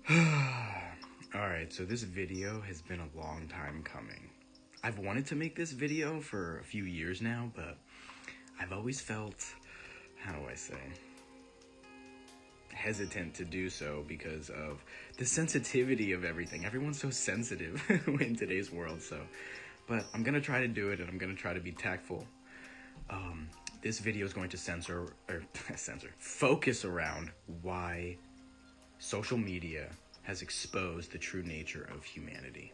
Alright, so this video has been a long time coming. I've wanted to make this video for a few years now, but I've always felt, how do I say, hesitant to do so because of the sensitivity of everything. Everyone's so sensitive in today's world, but I'm gonna try to do it, and I'm gonna try to be tactful. This video is going to focus around why social media has exposed the true nature of humanity.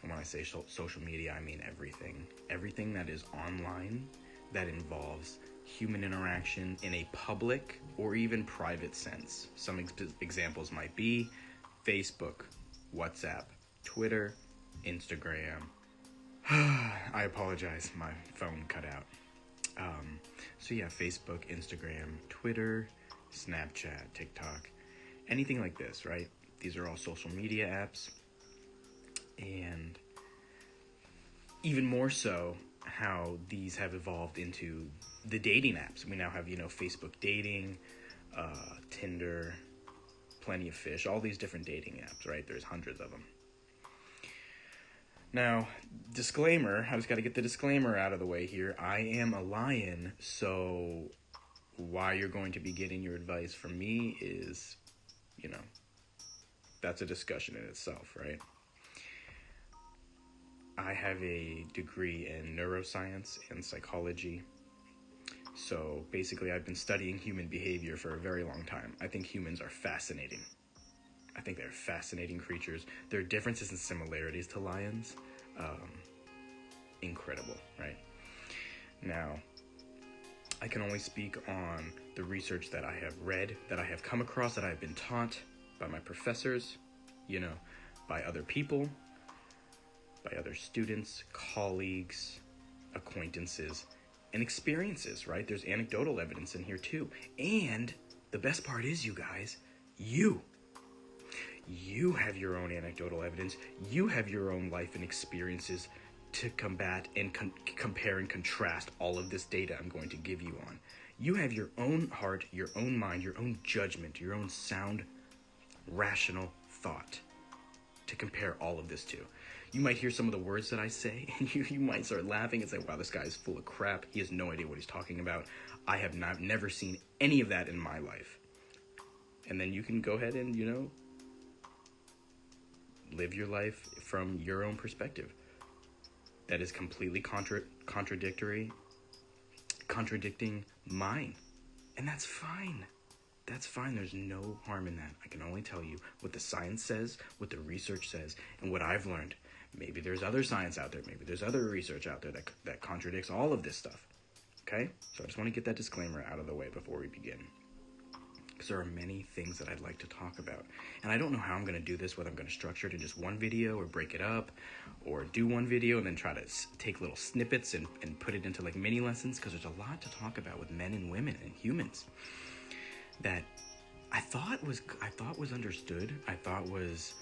And when I say social media, I mean everything. Everything that is online that involves human interaction in a public or even private sense. Some examples might be Facebook, WhatsApp, Twitter, Instagram. I apologize, my phone cut out. So yeah, Facebook, Instagram, Twitter, Snapchat, TikTok, anything like this, right? These are all social media apps. And even more so, how these have evolved into the dating apps. We now have, Facebook dating, Tinder, Plenty of Fish, all these different dating apps, right? There's hundreds of them. Now, disclaimer, I just got to get the disclaimer out of the way here. I am a lion, so why you're going to be getting your advice from me is, that's a discussion in itself, right? I have a degree in neuroscience and psychology. So basically, I've been studying human behavior for a very long time. I think humans are fascinating. I think they're fascinating creatures. There are differences and similarities to lions. Incredible, right? Now, I can only speak on the research that I have read, that I have come across, that I've been taught by my professors, by other people, by other students, colleagues, acquaintances, and experiences, right? There's anecdotal evidence in here too. And the best part is, you guys, you have your own anecdotal evidence. You have your own life and experiences to combat and compare and contrast all of this data I'm going to give you on. You have your own heart, your own mind, your own judgment, your own sound, rational thought to compare all of this to. You might hear some of the words that I say, and you might start laughing and say, wow, this guy is full of crap. He has no idea what he's talking about. I have never seen any of that in my life. And then you can go ahead and, live your life from your own perspective. That is completely contradicting mine. And that's fine. That's fine. There's no harm in that. I can only tell you what the science says, what the research says, and what I've learned. Maybe there's other science out there. Maybe there's other research out there that contradicts all of this stuff. Okay? So I just want to get that disclaimer out of the way before we begin. Because there are many things that I'd like to talk about. And I don't know how I'm going to do this, whether I'm going to structure it in just one video or break it up, or do one video and then try to take little snippets and put it into like mini lessons, because there's a lot to talk about with men and women and humans that I thought was understood, I thought was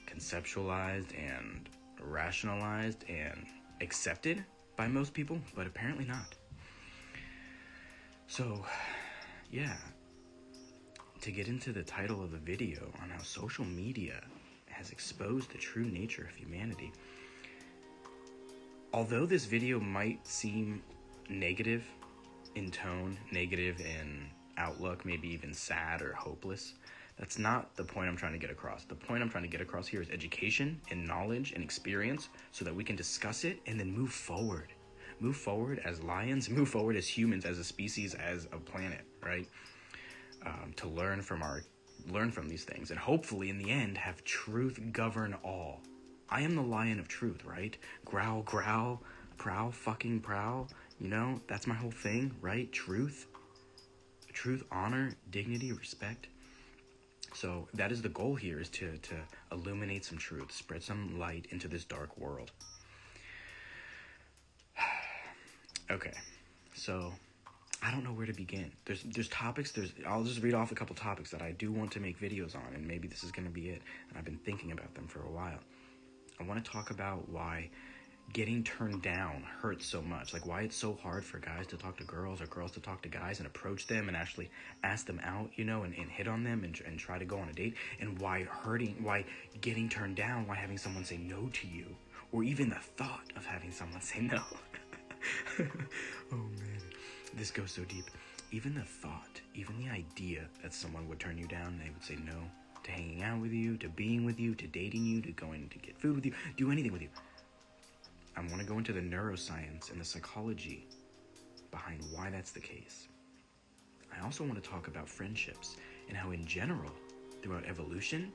conceptualized and rationalized and accepted by most people, but apparently not. So, yeah. To get into the title of the video on how social media has exposed the true nature of humanity. Although this video might seem negative in tone, negative in outlook, maybe even sad or hopeless, that's not the point I'm trying to get across. The point I'm trying to get across here is education and knowledge and experience so that we can discuss it and then move forward. Move forward as lions, move forward as humans, as a species, as a planet, right? To learn from these things, and hopefully in the end have truth govern all. I am the lion of truth, right? Growl, growl, prowl, fucking prowl. That's my whole thing, right? Truth, honor, dignity, respect. So that is the goal here, is to illuminate some truth, spread some light into this dark world. Okay, so I don't know where to begin. There's topics. I'll just read off a couple topics that I do want to make videos on, and maybe this is going to be it. And I've been thinking about them for a while. I want to talk about why getting turned down hurts so much. Like why it's so hard for guys to talk to girls or girls to talk to guys and approach them and actually ask them out, and hit on them and try to go on a date. And why getting turned down, why having someone say no to you, or even the thought of having someone say no. Oh man, this goes so deep. Even the thought, even the idea that someone would turn you down, they would say no to hanging out with you, to being with you, to dating you, to going to get food with you, do anything with you. I want to go into the neuroscience and the psychology behind why that's the case. I also want to talk about friendships and how in general, throughout evolution,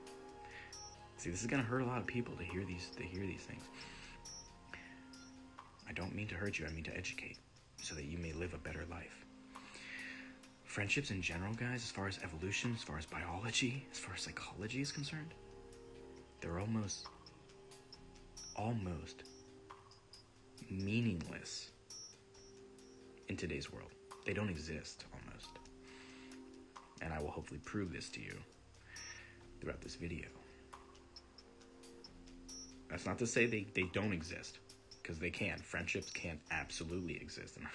see, this is going to hurt a lot of people to hear these things. I don't mean to hurt you, I mean to educate so that you may live a better life. Friendships in general, guys, as far as evolution, as far as biology, as far as psychology is concerned, they're almost meaningless in today's world. They don't exist, almost. And I will hopefully prove this to you throughout this video. That's not to say they don't exist, because they can. Friendships can absolutely exist. And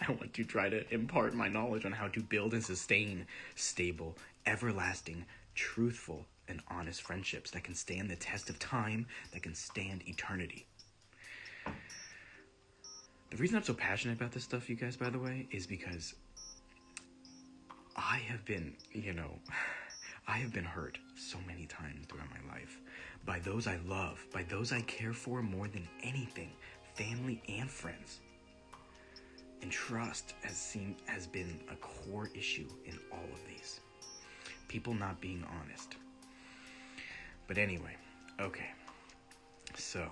I want to try to impart my knowledge on how to build and sustain stable, everlasting, truthful, and honest friendships that can stand the test of time, that can stand eternity. The reason I'm so passionate about this stuff, you guys, by the way, is because I have been hurt so many times throughout my life by those I love, by those I care for more than anything, family and friends. And trust has been a core issue in all of these. People not being honest. But anyway, okay. So,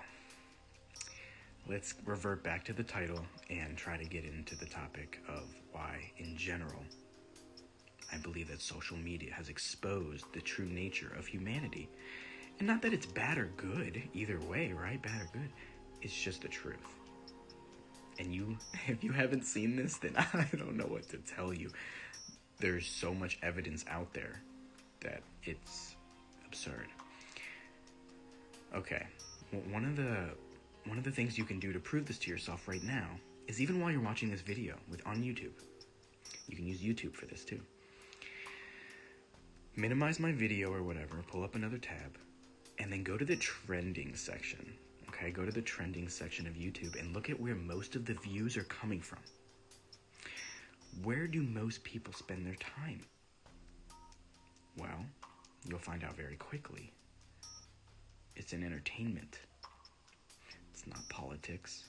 let's revert back to the title and try to get into the topic of why, in general, I believe that social media has exposed the true nature of humanity. And not that it's bad or good, either way, right? Bad or good. It's just the truth. And if you haven't seen this, then I don't know what to tell you. There's so much evidence out there that it's absurd. Okay, one of the things you can do to prove this to yourself right now is even while you're watching this video on YouTube. You can use YouTube for this too. Minimize my video or whatever, pull up another tab, and then go to the trending section. Okay, go to the trending section of YouTube and look at where most of the views are coming from. Where do most people spend their time? Well, you'll find out very quickly. It's in entertainment. It's not politics.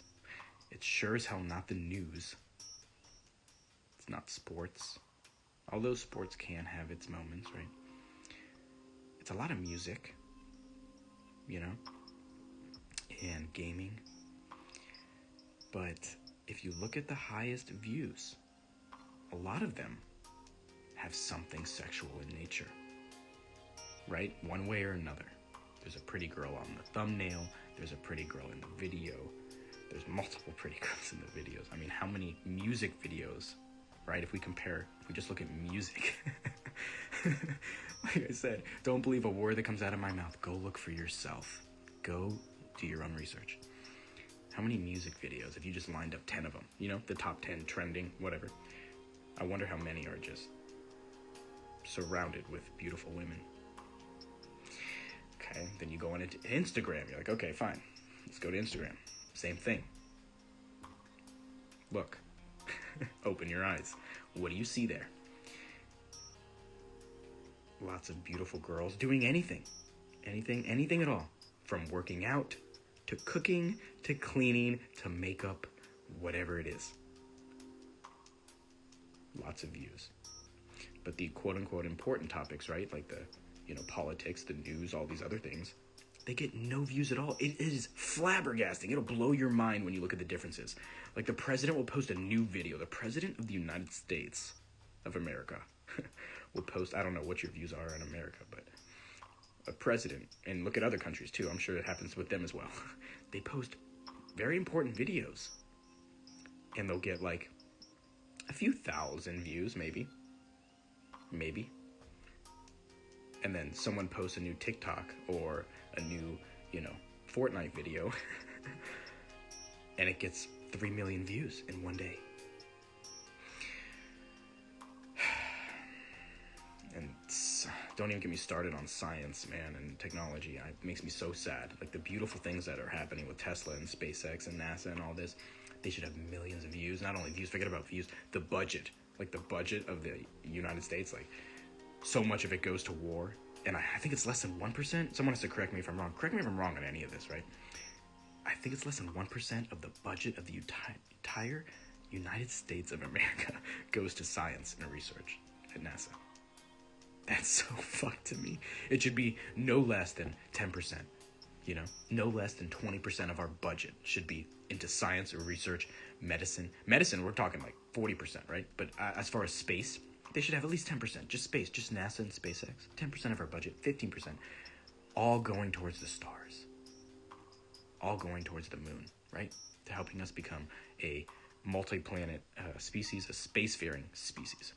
It's sure as hell not the news. It's not sports. Although sports can have its moments, right? It's a lot of music, and gaming. But if you look at the highest views, a lot of them have something sexual in nature, right? One way or another. There's a pretty girl on the thumbnail. There's a pretty girl in the video. There's multiple pretty girls in the videos. I mean, how many music videos, right? If we just look at music. Like I said, don't believe a word that comes out of my mouth. Go look for yourself. Go do your own research. How many music videos, if you just lined up 10 of them, the top 10 trending, whatever. I wonder how many are just surrounded with beautiful women. Okay, then you go on into Instagram. You're like, okay, fine. Let's go to Instagram. Same thing. Look. Open your eyes. What do you see there? Lots of beautiful girls doing anything at all. From working out, to cooking, to cleaning, to makeup, whatever it is. Lots of views. But the quote-unquote important topics, right? Like the, politics, the news, all these other things, they get no views at all. It is flabbergasting. It'll blow your mind when you look at the differences. Like the president will post a new video. The president of the United States of America will post, I don't know what your views are in America, but a president, and look at other countries too. I'm sure it happens with them as well. They post very important videos and they'll get like a few thousand views, maybe. And then someone posts a new TikTok or a new, Fortnite video and it gets 3 million views in one day. And don't even get me started on science, man, and technology. It makes me so sad. Like, the beautiful things that are happening with Tesla and SpaceX and NASA and all this, they should have millions of views. Not only views, forget about views, the budget. Like, the budget of the United States, like, so much of it goes to war. And I think it's less than 1%. Someone has to correct me if I'm wrong. Correct me if I'm wrong on any of this, right? I think it's less than 1% of the budget of the entire United States of America goes to science and research at NASA. That's so fucked to me. It should be no less than 10%, you know? No less than 20% of our budget should be into science or research, medicine. Medicine, we're talking like 40%, right? But as far as space, they should have at least 10%. Just space, just NASA and SpaceX. 10% of our budget, 15%. All going towards the stars. All going towards the moon, right? To helping us become a multi-planet species, a spacefaring species.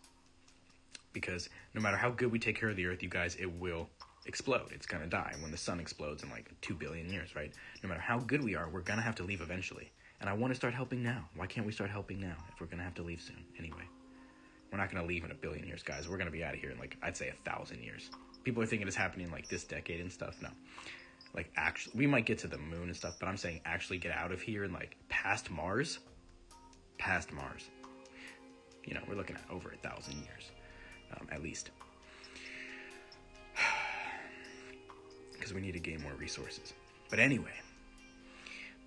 Because no matter how good we take care of the Earth, you guys, it will explode. It's going to die when the sun explodes in like 2 billion years, right? No matter how good we are, we're going to have to leave eventually. And I want to start helping now. Why can't we start helping now if we're going to have to leave soon anyway? We're not going to leave in 1 billion years, guys. We're going to be out of here in like, I'd say 1,000 years. People are thinking it's happening like this decade and stuff. No. Like, actually, we might get to the moon and stuff, but I'm saying actually get out of here and like past Mars. Past Mars. You know, we're looking at over 1,000 years. At least. Because we need to gain more resources. But anyway,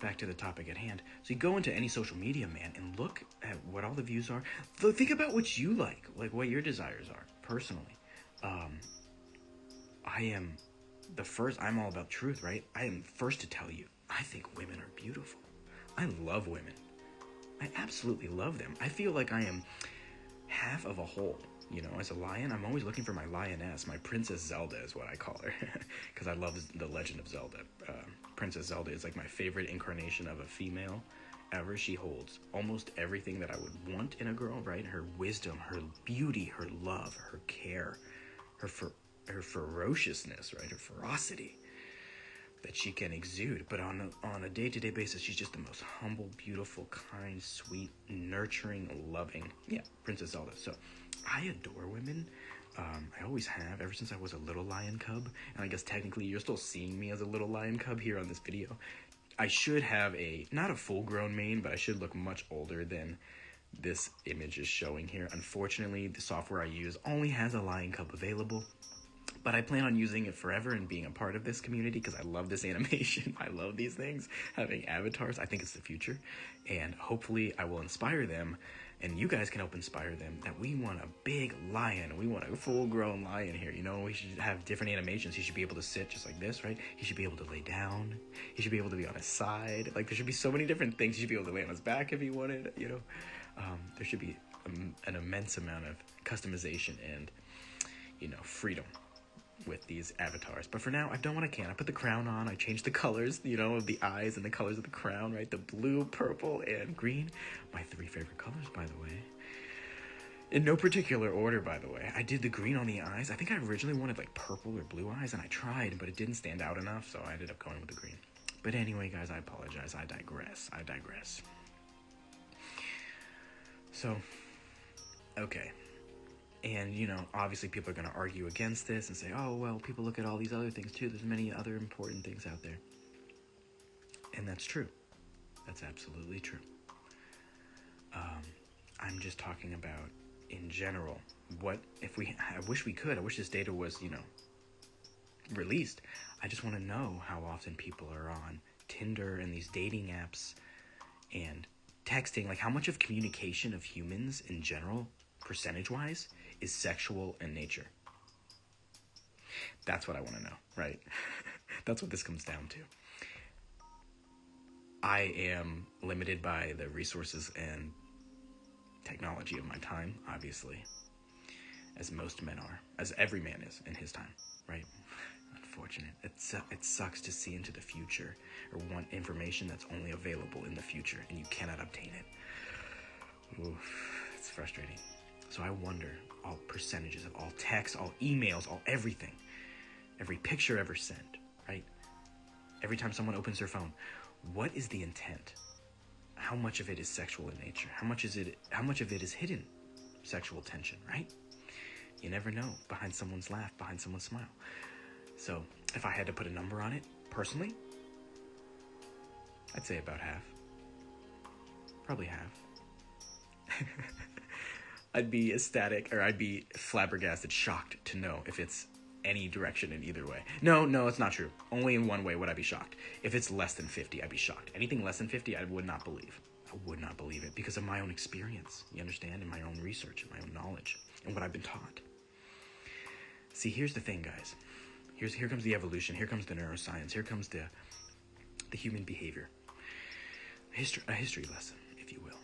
back to the topic at hand. So you go into any social media, man, and look at what all the views are. Think about what you like what your desires are, personally. I'm all about truth, right? I am first to tell you, I think women are beautiful. I love women. I absolutely love them. I feel like I am half of a whole. You know, as a lion, I'm always looking for my lioness. My Princess Zelda is what I call her. Because I love the Legend of Zelda. Princess Zelda is like my favorite incarnation of a female ever. She holds almost everything that I would want in a girl, right? Her wisdom, her beauty, her love, her care, her ferociousness, right? Her ferocity that she can exude. But on a day-to-day basis, she's just the most humble, beautiful, kind, sweet, nurturing, loving. Yeah, Princess Zelda. So I adore women. I always have, ever since I was a little lion cub. And I guess technically you're still seeing me as a little lion cub here on this video. I should have not a full-grown mane, but I should look much older than this image is showing here. Unfortunately, the software I use only has a lion cub available. But I plan on using it forever and being a part of this community because I love this animation. I love these things, having avatars. I think it's the future. And hopefully I will inspire them, and you guys can help inspire them, that we want a big lion. We want a full-grown lion here. You know, we should have different animations. He should be able to sit just like this, right? He should be able to lay down. He should be able to be on his side. Like, there should be so many different things. He should be able to lay on his back if he wanted, you know. There should be an immense amount of customization and, you know, freedom with these avatars. But for now, I've done what I can. I put the crown on. I changed the colors, you know, of the eyes and the colors of the crown, right? The blue, purple, and green. My 3 favorite colors, by the way. In no particular order, by the way. I did the green on the eyes. I think I originally wanted like purple or blue eyes, and I tried, but it didn't stand out enough, so I ended up going with the green. But anyway, guys, I apologize. I digress. So, okay. And, you know, obviously people are going to argue against this and say, oh, well, people look at all these other things too. There's many other important things out there. And that's true. That's absolutely true. I'm just talking about, in general, I wish this data was, you know, released. I just want to know how often people are on Tinder and these dating apps and texting. Like, how much of communication of humans in general, percentage-wise, is sexual in nature. That's what I want to know, right? That's what this comes down to. I am limited by the resources and technology of my time, obviously, as most men are, as every man is in his time, right? Unfortunate. It sucks to see into the future or want information that's only available in the future and you cannot obtain it. Oof, it's frustrating. So I wonder, all percentages of all texts, all emails, all everything, every picture ever sent, right? Every time someone opens their phone, what is the intent? how much of it is sexual in nature? How much of it is hidden sexual tension, right? You never know behind someone's laugh, behind someone's smile. So if I had to put a number on it, personally, I'd say about half. Probably half. I'd be ecstatic, or I'd be flabbergasted, shocked to know if it's any direction in either way. No, it's not true. Only in one way would I be shocked. If it's less than 50, I'd be shocked. Anything less than 50, I would not believe. I would not believe it because of my own experience, you understand, and my own research, and my own knowledge, and what I've been taught. See, here's the thing, guys. Here comes the evolution. Here comes the neuroscience. Here comes the human behavior. A history lesson, if you will.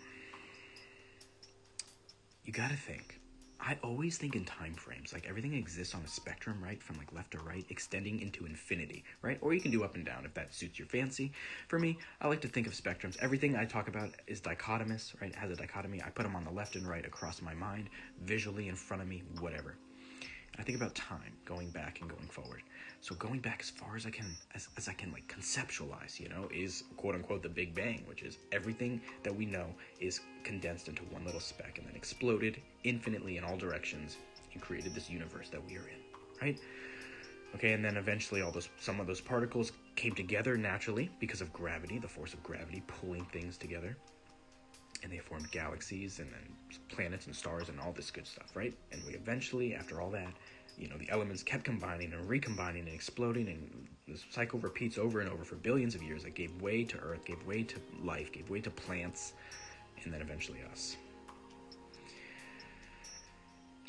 You gotta think. I always think in time frames, like everything exists on a spectrum, right? From like left to right, extending into infinity, right? Or you can do up and down if that suits your fancy. For me, I like to think of spectrums. Everything I talk about is dichotomous, right? It has a dichotomy. I put them on the left and right across my mind, visually in front of me, whatever. I think about time, going back and going forward. So going back as far as I can, as I can like conceptualize, is quote unquote the Big Bang, which is everything that we know is condensed into one little speck and then exploded infinitely in all directions and created this universe that we are in, right? Okay, and then eventually some of those particles came together naturally because of gravity, the force of gravity pulling things together. And they formed galaxies and then planets and stars and all this good stuff, right? And we eventually, after all that, the elements kept combining and recombining and exploding, and this cycle repeats over and over for billions of years. That gave way to Earth, gave way to life, gave way to plants, and then eventually us.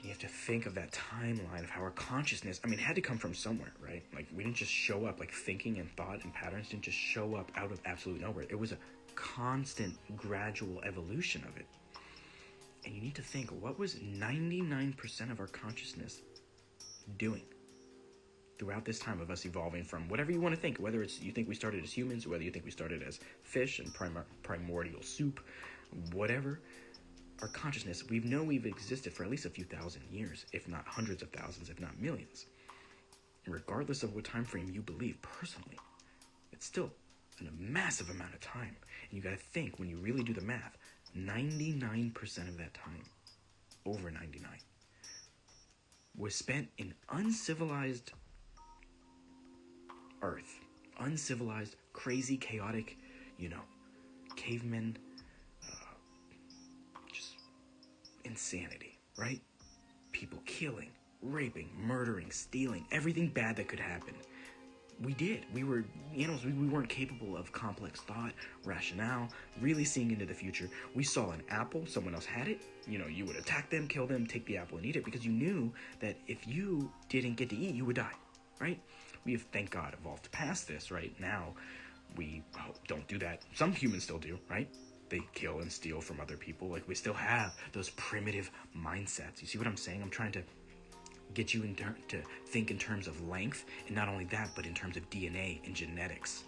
You have to think of that timeline of how our consciousness, it had to come from somewhere, right? Like, we didn't just show up, like thinking and thought and patterns didn't just show up out of absolute nowhere. It was a constant, gradual evolution of it. And you need to think, what was 99% of our consciousness doing throughout this time of us evolving from whatever you want to think, whether it's you think we started as humans, whether you think we started as fish and primordial soup, whatever. Our consciousness, we've existed for at least a few thousand years, if not hundreds of thousands, if not millions. And regardless of what time frame you believe personally, it's still a massive amount of time. And you got to think, when you really do the math, 99% of that time, over 99, was spent in uncivilized Earth. Uncivilized, crazy, chaotic, cavemen, just insanity, right? People killing, raping, murdering, stealing, everything bad that could happen. We did. We were animals. We weren't capable of complex thought, rationale, really seeing into the future. We saw an apple. Someone else had it. You would attack them, kill them, take the apple and eat it because you knew that if you didn't get to eat, you would die, right? We have, thank God, evolved past this, right? Now, we don't do that. Some humans still do, right? They kill and steal from other people. Like, we still have those primitive mindsets. You see what I'm saying? I'm trying to get you to think in terms of length, and not only that, but in terms of DNA and genetics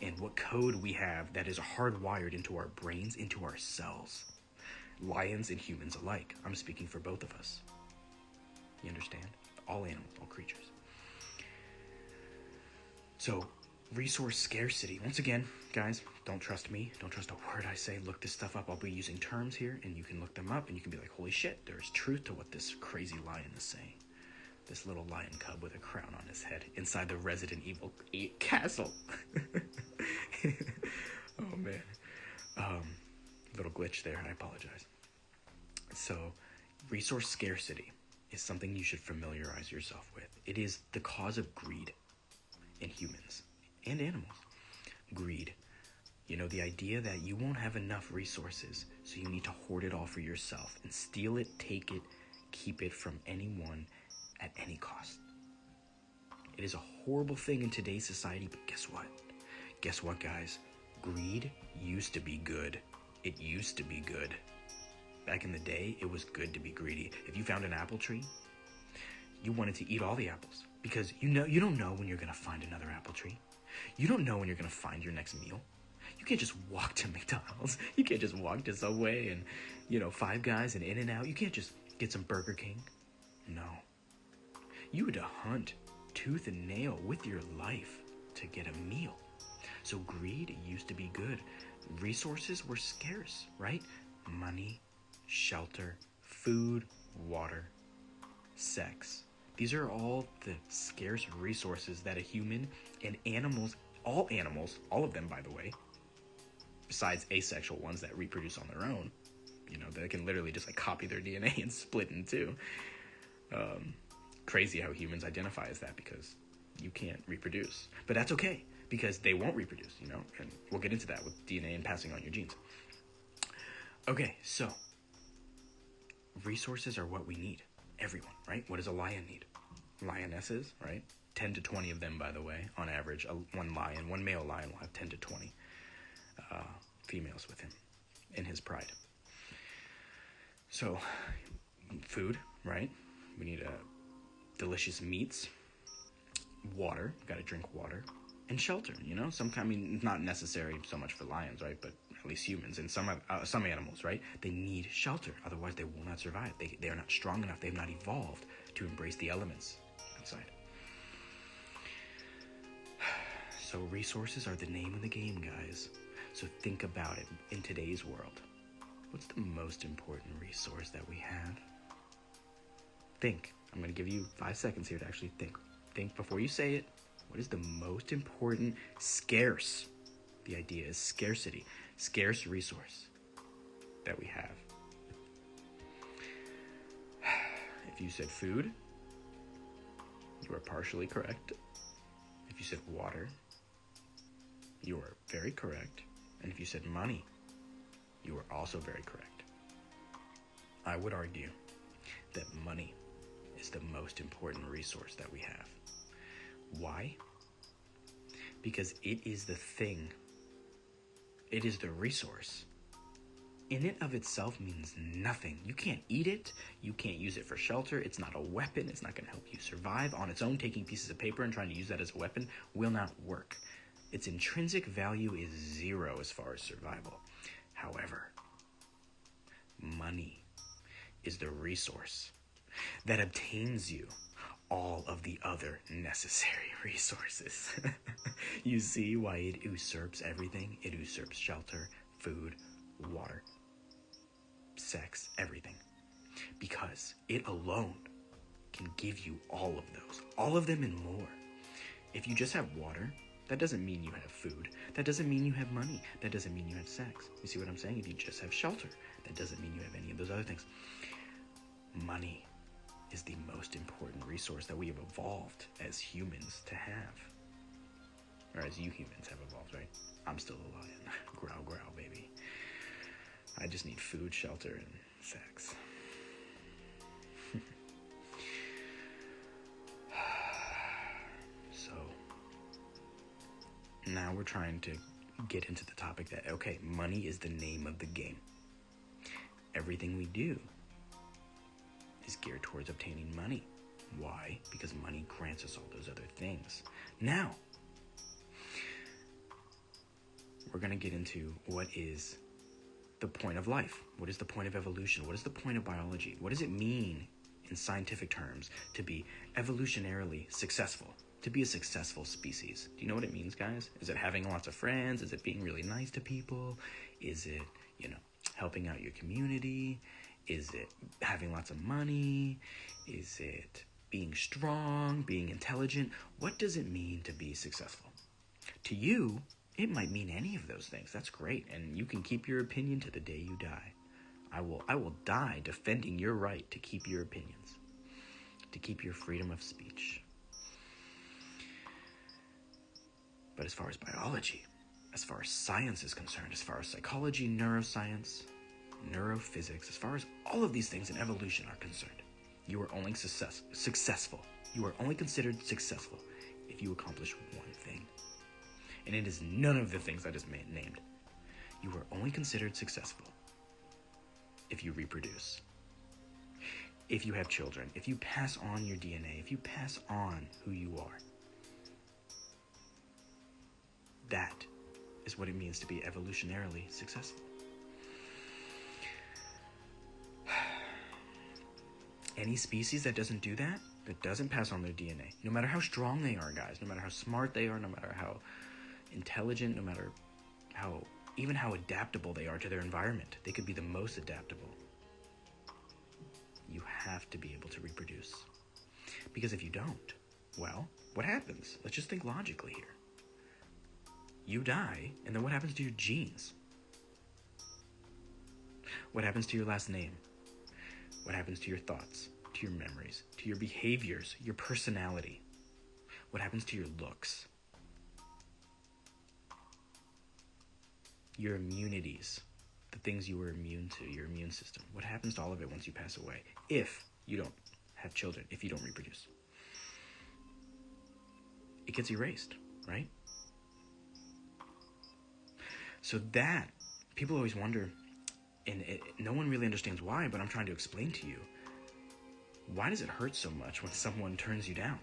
and what code we have that is hardwired into our brains, into our cells. Lions and humans alike. I'm speaking for both of us. You understand? All animals, all creatures. So, resource scarcity. Once again, guys, don't trust me. Don't trust a word I say. Look this stuff up. I'll be using terms here, and you can look them up, and you can be like, holy shit, there's truth to what this crazy lion is saying. This little lion cub with a crown on his head inside the Resident Evil 8 castle. Oh, man. Little glitch there. I apologize. So, resource scarcity is something you should familiarize yourself with. It is the cause of greed in humans and animals. Greed. The idea that you won't have enough resources, so you need to hoard it all for yourself and steal it, take it, keep it from anyone at any cost. It is a horrible thing in today's society, but guess what? Guess what, guys? Greed used to be good. It used to be good. Back in the day, it was good to be greedy. If you found an apple tree, you wanted to eat all the apples because you don't know when you're going to find another apple tree. You don't know when you're going to find your next meal. You can't just walk to McDonald's. You can't just walk to Subway and, Five Guys and In-N-Out. You can't just get some Burger King. No. You had to hunt tooth and nail with your life to get a meal. So greed used to be good. resources were scarce, right? Money, shelter, food, water, sex. These are all the scarce resources that a human and animals, all of them, by the way, besides asexual ones that reproduce on their own, they can literally just like copy their DNA and split in two. Crazy how humans identify as that, because you can't reproduce. But that's okay, because they won't reproduce, and we'll get into that with DNA and passing on your genes. Okay, so resources are what we need. Everyone, right? What does a lion need? Lionesses, right? 10 to 20 of them, by the way, on average. One male lion will have 10 to 20 females with him in his pride. So, food, right? We need delicious meats, water, got to drink water, and shelter, not necessary so much for lions, right? But at least humans and some animals, right? They need shelter, otherwise they will not survive. They are not strong enough. They have not evolved to embrace the elements outside. So resources are the name of the game, guys. So think about it in today's world. What's the most important resource that we have? Think. I'm going to give you 5 seconds here to actually think. Think before you say it. What is the most important, scarce? The idea is scarcity. Scarce resource that we have. If you said food, you are partially correct. If you said water, you are very correct. And if you said money, you are also very correct. I would argue that money is the most important resource that we have. Why? Because it is the thing. It is the resource. In it of itself means nothing. You can't eat it. You can't use it for shelter. It's not a weapon. It's not going to help you survive. On its own, taking pieces of paper and trying to use that as a weapon will not work. Its intrinsic value is 0 as far as survival. However, money is the resource that obtains you all of the other necessary resources. You see why it usurps everything? It usurps shelter, food, water, sex, everything. Because it alone can give you all of those. All of them and more. If you just have water, that doesn't mean you have food. That doesn't mean you have money. That doesn't mean you have sex. You see what I'm saying? If you just have shelter, that doesn't mean you have any of those other things. Money is the most important resource that we have evolved as humans to have. Or as you humans have evolved, right? I'm still a lion. Growl, growl, baby. I just need food, shelter, and sex. So, now we're trying to get into the topic that, okay, money is the name of the game. Everything we do is geared towards obtaining money. Why? Because money grants us all those other things. Now, we're going to get into what is the point of life. What is the point of evolution? What is the point of biology? What does it mean in scientific terms to be evolutionarily successful? To be a successful species. Do you know what it means, guys? Is it having lots of friends? Is it being really nice to people? Is it, helping out your community? Is it having lots of money? Is it being strong, being intelligent? What does it mean to be successful? To you, it might mean any of those things. That's great. And you can keep your opinion to the day you die. I will die defending your right to keep your opinions, to keep your freedom of speech. But as far as biology, as far as science is concerned, as far as psychology, neuroscience, neurophysics, as far as all of these things in evolution are concerned, you are only successful. You are only considered successful if you accomplish one thing. And it is none of the things I just named. You are only considered successful if you reproduce, if you have children, if you pass on your DNA, if you pass on who you are. That is what it means to be evolutionarily successful. Any species that doesn't do that, that doesn't pass on their DNA, no matter how strong they are, guys, no matter how smart they are, no matter how intelligent, no matter how even how adaptable they are to their environment. They could be the most adaptable. You have to be able to reproduce. Because if you don't, well, what happens? Let's just think logically here. You die, and then what happens to your genes? What happens to your last name? What happens to your thoughts, to your memories, to your behaviors, your personality? What happens to your looks? Your immunities, the things you were immune to, your immune system. What happens to all of it once you pass away? If you don't have children, if you don't reproduce. It gets erased, right? So that, people always wonder, and no one really understands why, but I'm trying to explain to you. Why does it hurt so much when someone turns you down?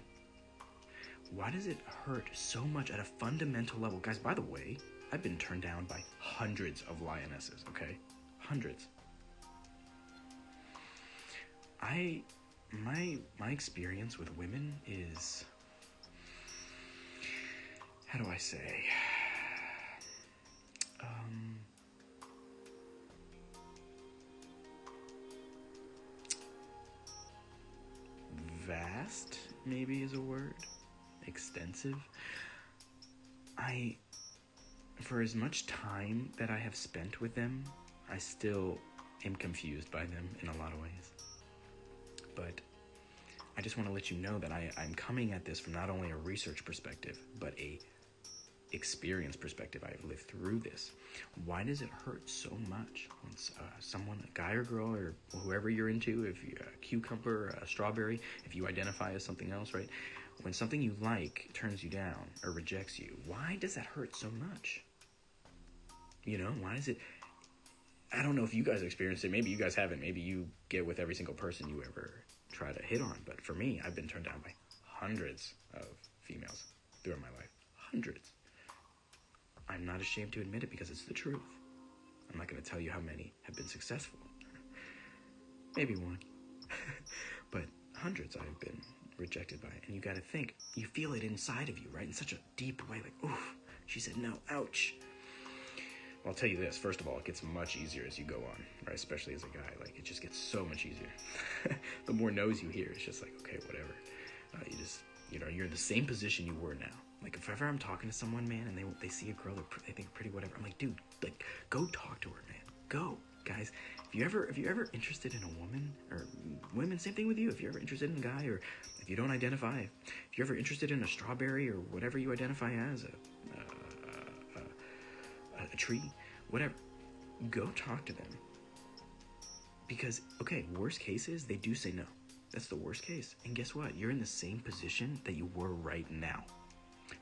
Why does it hurt so much at a fundamental level? Guys, by the way, I've been turned down by hundreds of lionesses, okay? Hundreds. My experience with women is, how do I say? Vast, maybe is a word. Extensive. For as much time that I have spent with them, I still am confused by them in a lot of ways. But I just want to let you know that I'm coming at this from not only a research perspective, but a experience perspective. I've lived through this. Why does it hurt so much when someone, a guy or girl, or whoever you're into, if you're a cucumber, a strawberry, if you identify as something else, right? When something you like turns you down or rejects you, why does that hurt so much? You know, why is it? I don't know if you guys experienced it. Maybe you guys haven't. Maybe you get with every single person you ever try to hit on. But for me, I've been turned down by hundreds of females throughout my life. Hundreds. I'm not ashamed to admit it because it's the truth. I'm not going to tell you how many have been successful. Maybe one. But hundreds I've been rejected by. And you got to think, you feel it inside of you, right? In such a deep way, like, oof, she said no, ouch. Well, I'll tell you this, first of all, it gets much easier as you go on, right? Especially as a guy, like, it just gets so much easier. The more no's you hear, it's just like, okay, whatever. You're in the same position you were now. Like, if ever I'm talking to someone, man, and they see a girl, they think pretty, whatever, I'm like, dude, like, go talk to her, man. Go, guys. If you're ever interested in a woman, or women, same thing with you. If you're ever interested in a guy, or if you don't identify, if you're ever interested in a strawberry, or whatever you identify as, a tree, whatever, go talk to them. Because, okay, worst case is they do say no. That's the worst case. And guess what? You're in the same position that you were right now.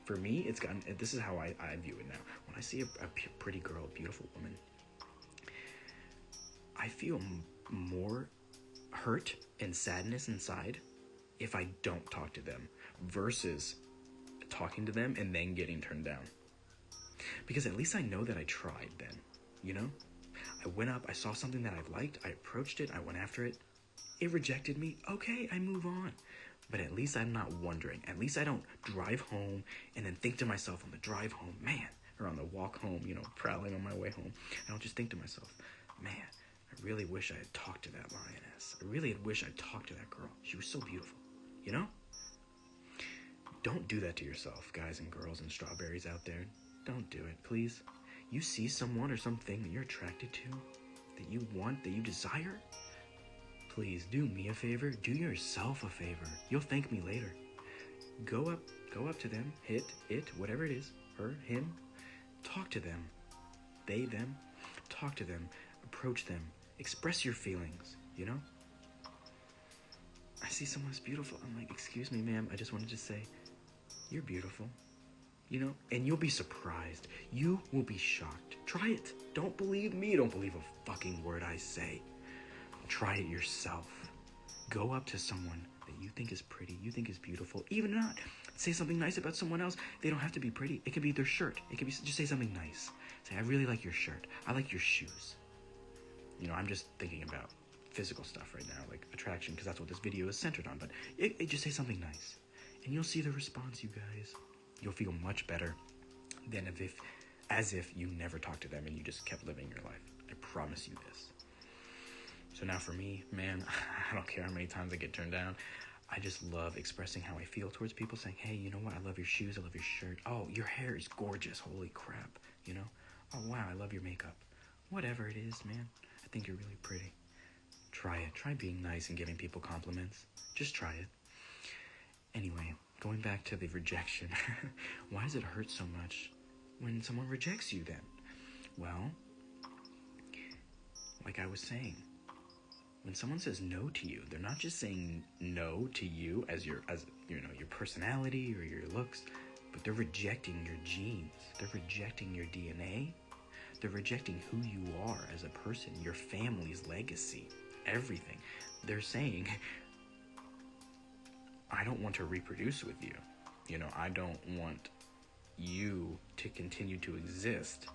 For me, this is how I view it now. When I see a pretty girl, a beautiful woman, I feel more hurt and sadness inside if I don't talk to them versus talking to them and then getting turned down. Because at least I know that I tried then, you know? I went up, I saw something that I liked, I approached it, I went after it. It rejected me, okay, I move on. But at least I'm not wondering. At least I don't drive home and then think to myself on the drive home, man, or on the walk home, prowling on my way home. I don't just think to myself, man, I really wish I had talked to that lioness. I really wish I'd talked to that girl. She was so beautiful, you know? Don't do that to yourself, guys and girls and strawberries out there. Don't do it, please. You see someone or something that you're attracted to, that you want, that you desire, please do me a favor, do yourself a favor. You'll thank me later. Go up to them, hit it, whatever it is, her, him, talk to them. They, them, talk to them, approach them, express your feelings, you know? I see someone who's beautiful. I'm like, excuse me, ma'am, I just wanted to say, you're beautiful. You know, and you'll be surprised. You will be shocked. Try it. Don't believe me. Don't believe a fucking word I say. Try it yourself. Go up to someone that you think is pretty, you think is beautiful. Even not. Say something nice about someone else. They don't have to be pretty. It could be their shirt. It could be, just say something nice. Say, I really like your shirt. I like your shoes. I'm just thinking about physical stuff right now, like attraction, because that's what this video is centered on. But it just say something nice. And you'll see the response, you guys. You'll feel much better than if as if you never talked to them and you just kept living your life. I promise you this. So now for me, man, I don't care how many times I get turned down. I just love expressing how I feel towards people, saying, hey, you know what? I love your shoes. I love your shirt. Oh, your hair is gorgeous. Holy crap. You know? Oh, wow. I love your makeup. Whatever it is, man. I think you're really pretty. Try it. Try being nice and giving people compliments. Just try it. Anyway, going back to the rejection. Why does it hurt so much when someone rejects you then? Well, like I was saying, when someone says no to you, they're not just saying no to you as your personality or your looks, but they're rejecting your genes. They're rejecting your DNA. They're rejecting who you are as a person, your family's legacy, everything. They're saying, I don't want to reproduce with you. I don't want you to continue to exist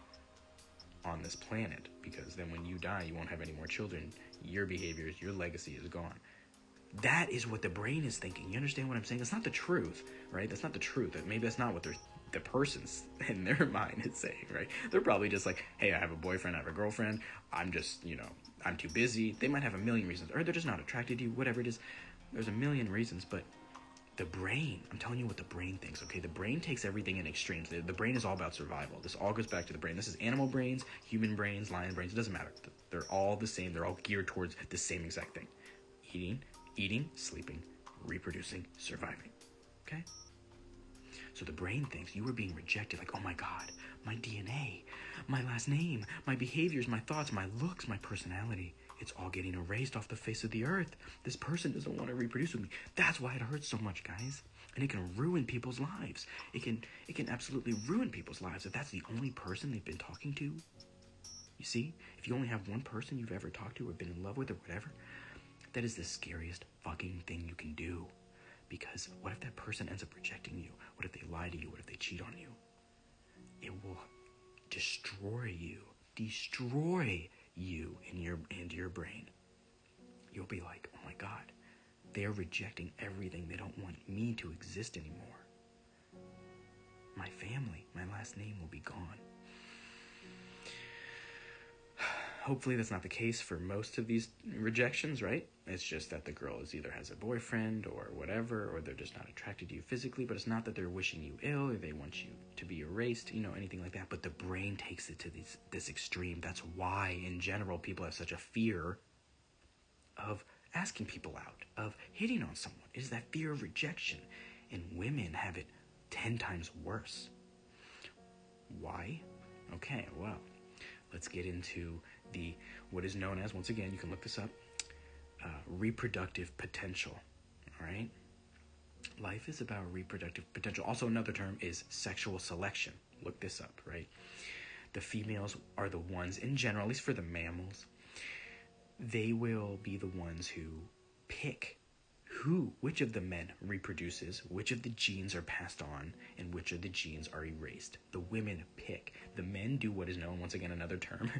on this planet, because then when you die, you won't have any more children. Your behaviors, your legacy is gone. That is what the brain is thinking. You understand what I'm saying? That's not the truth, right? That's not the truth. Maybe that's not what the person's in their mind is saying, right? They're probably just like, hey, I have a boyfriend, I have a girlfriend. I'm just, I'm too busy. They might have a million reasons, or they're just not attracted to you, whatever it is. There's a million reasons, but the brain, I'm telling you what the brain thinks, okay? The brain takes everything in extremes. The brain is all about survival. This all goes back to the brain. This is animal brains, human brains, lion brains. It doesn't matter. They're all the same. They're all geared towards the same exact thing. Eating, sleeping, reproducing, surviving, okay? So the brain thinks you are being rejected, like, oh my God, my DNA, my last name, my behaviors, my thoughts, my looks, my personality. It's all getting erased off the face of the earth. This person doesn't want to reproduce with me. That's why it hurts so much, guys. And it can ruin people's lives. It can absolutely ruin people's lives if that's the only person they've been talking to. You see, if you only have one person you've ever talked to or been in love with or whatever, that is the scariest fucking thing you can do. Because what if that person ends up rejecting you? What if they lie to you? What if they cheat on you? It will destroy you and your brain. You'll be like, oh my God, they're rejecting everything. They don't want me to exist anymore. My family, my last name will be gone. Hopefully that's not the case for most of these rejections, right? It's just that the girl either has a boyfriend or whatever, or they're just not attracted to you physically, but it's not that they're wishing you ill or they want you to be erased, anything like that. But the brain takes it to this extreme. That's why, in general, people have such a fear of asking people out, of hitting on someone. It is that fear of rejection. And women have it 10 times worse. Why? Okay, well, let's get into what is known as, once again, you can look this up, reproductive potential. All right? Life is about reproductive potential. Also, another term is sexual selection. Look this up, right? The females are the ones, in general, at least for the mammals, they will be the ones who pick which of the men reproduces, which of the genes are passed on, and which of the genes are erased. The women pick. The men do what is known, once again, another term.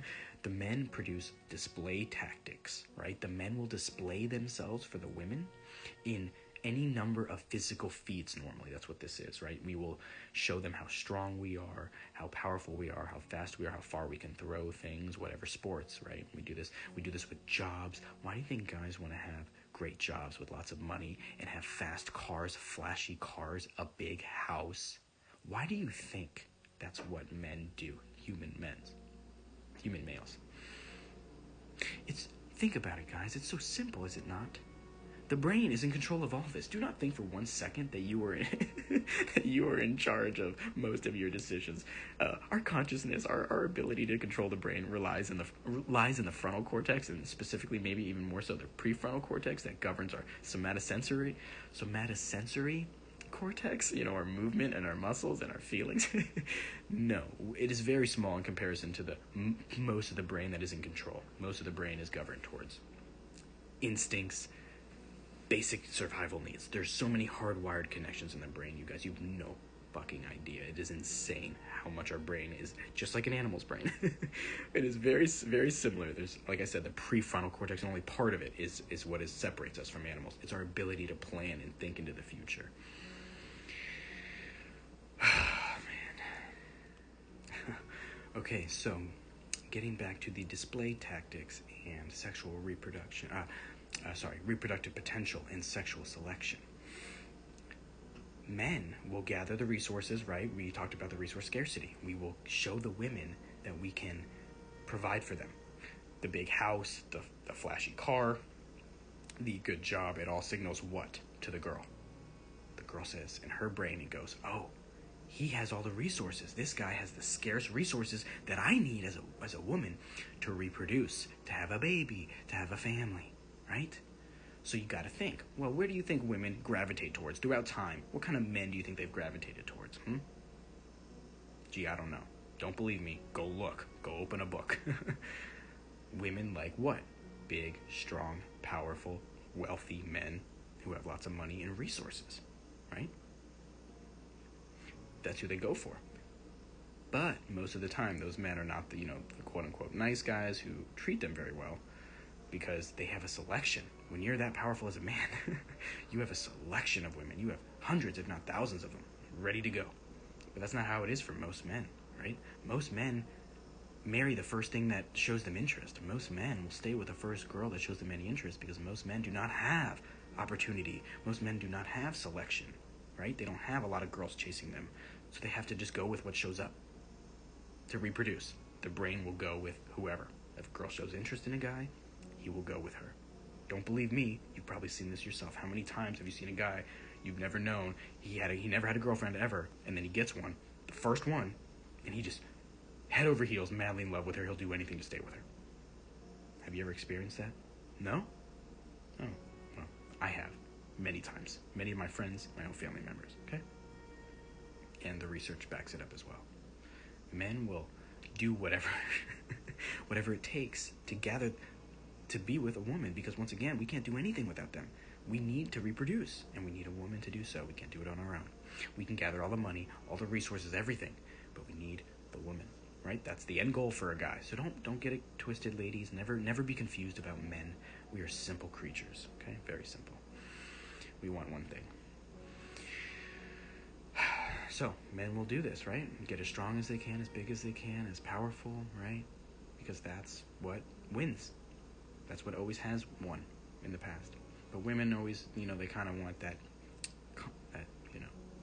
The men produce display tactics, right? The men will display themselves for the women in any number of physical feats normally. That's what this is, right? We will show them how strong we are, how powerful we are, how fast we are, how far we can throw things, whatever sports, right? We do this with jobs. Why do you think guys want to have great jobs with lots of money and have fast cars, flashy cars, a big house? Why do you think that's what men do, human males? Think about it, guys. It's so simple, is it not? The brain is in control of all this. Do not think for 1 second that you are in charge of most of your decisions. Our consciousness, our ability to control the brain lies in the frontal cortex, and specifically, maybe even more so, the prefrontal cortex that governs our somatosensory cortex. Our movement and our muscles and our feelings. No, it is very small in comparison to the most of the brain that is in control. Most of the brain is governed towards instincts, basic survival needs. There's so many hardwired connections in the brain, you guys. You have no fucking idea. It is insane how much our brain is just like an animal's brain. It is very, very similar. There's, like I said, the prefrontal cortex, and only part of it is what separates us from animals. It's our ability to plan and think into the future. Okay, so getting back to the display tactics and sexual reproduction, reproductive potential and sexual selection. Men will gather the resources, right? We talked about the resource scarcity. We will show the women that we can provide for them. The big house, the flashy car, the good job, it all signals what to the girl? The girl says, in her brain, it goes, oh, he has all the resources. This guy has the scarce resources that I need as a woman to reproduce, to have a baby, to have a family, right? So you got to think, well, where do you think women gravitate towards throughout time? What kind of men do you think they've gravitated towards? Gee, I don't know. Don't believe me. Go look. Go open a book. Women like what? Big, strong, powerful, wealthy men who have lots of money and resources, right? That's who they go for. But most of the time, those men are not the quote-unquote nice guys who treat them very well, because they have a selection. When you're that powerful as a man, you have a selection of women. You have hundreds, if not thousands of them, ready to go. But that's not how it is for most men, right? Most men marry the first thing that shows them interest. Most men will stay with the first girl that shows them any interest, because most men do not have opportunity. Most men do not have selection, right? They don't have a lot of girls chasing them. So they have to just go with what shows up to reproduce. The brain will go with whoever. If a girl shows interest in a guy, he will go with her. Don't believe me, you've probably seen this yourself. How many times have you seen a guy you've never known, he never had a girlfriend ever, and then he gets one, the first one, and he just head over heels, madly in love with her. He'll do anything to stay with her. Have you ever experienced that? No? Oh, well, I have. Many times. Many of my friends, my own family members, okay? And the research backs it up as well. Men will do whatever it takes to be with a woman, because once again, we can't do anything without them. We need to reproduce, and we need a woman to do so. We can't do it on our own. We can gather all the money, all the resources, everything, but we need the woman, right? That's the end goal for a guy. So don't get it twisted, ladies. Never be confused about men. We are simple creatures, okay? Very simple. We want one thing. So, men will do this, right? Get as strong as they can, as big as they can, as powerful, right? Because that's what wins. That's what always has won in the past. But women always, they kind of want that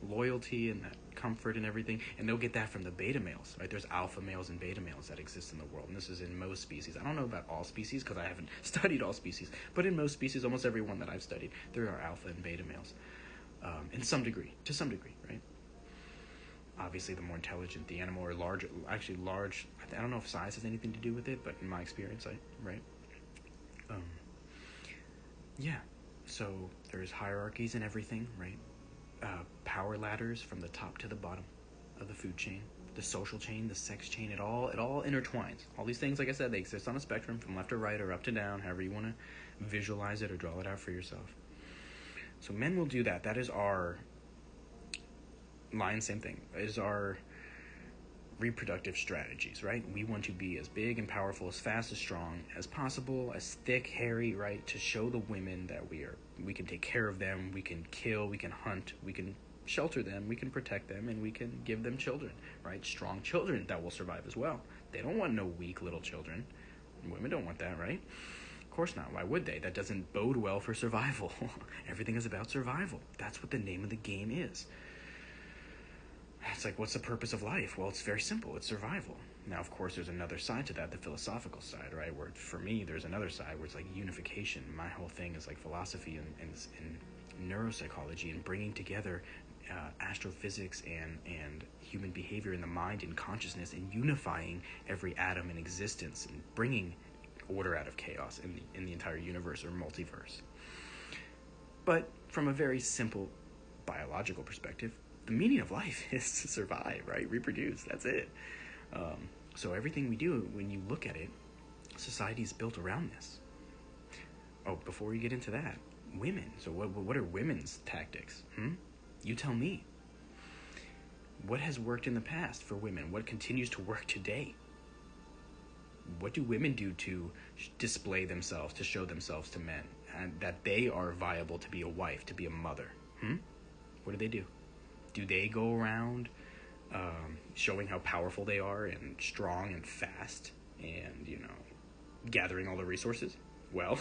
loyalty and that comfort and everything. And they'll get that from the beta males, right? There's alpha males and beta males that exist in the world. And this is in most species. I don't know about all species because I haven't studied all species. But in most species, almost every one that I've studied, there are alpha and beta males. To some degree, right? Obviously, the more intelligent the animal, or large, I don't know if size has anything to do with it, but in my experience, right? So there's hierarchies and everything, right? Power ladders from the top to the bottom of the food chain, the social chain, the sex chain, it all intertwines. All these things, like I said, they exist on a spectrum from left to right or up to down, however you want to visualize it or draw it out for yourself. So men will do that. That is our line, same thing. It is our reproductive strategies, right? We want to be as big and powerful, as fast, as strong as possible, as thick, hairy, right? To show the women that we can take care of them, we can kill, we can hunt, we can shelter them, we can protect them, and we can give them children, right? Strong children that will survive as well. They don't want no weak little children. Women don't want that, right? Of course not. Why would they? That doesn't bode well for survival. Everything is about survival. That's what the name of the game is. It's like, what's the purpose of life? Well, it's very simple. It's survival. Now, of course, there's another side to that, the philosophical side, right? Where, for me, there's another side where it's like unification. My whole thing is like philosophy and neuropsychology and bringing together astrophysics and human behavior in the mind and consciousness and unifying every atom in existence and bringing order out of chaos in the entire universe or multiverse. But from a very simple biological perspective, the meaning of life is to survive, right? Reproduce. That's it. So everything we do, when you look at it, society is built around this. Oh, before we get into that, women. So what are women's tactics? You tell me. What has worked in the past for women? What continues to work today? What do women do to display themselves, to show themselves to men, and that they are viable to be a wife, to be a mother? What do? Do they go around showing how powerful they are and strong and fast and, gathering all the resources. Well,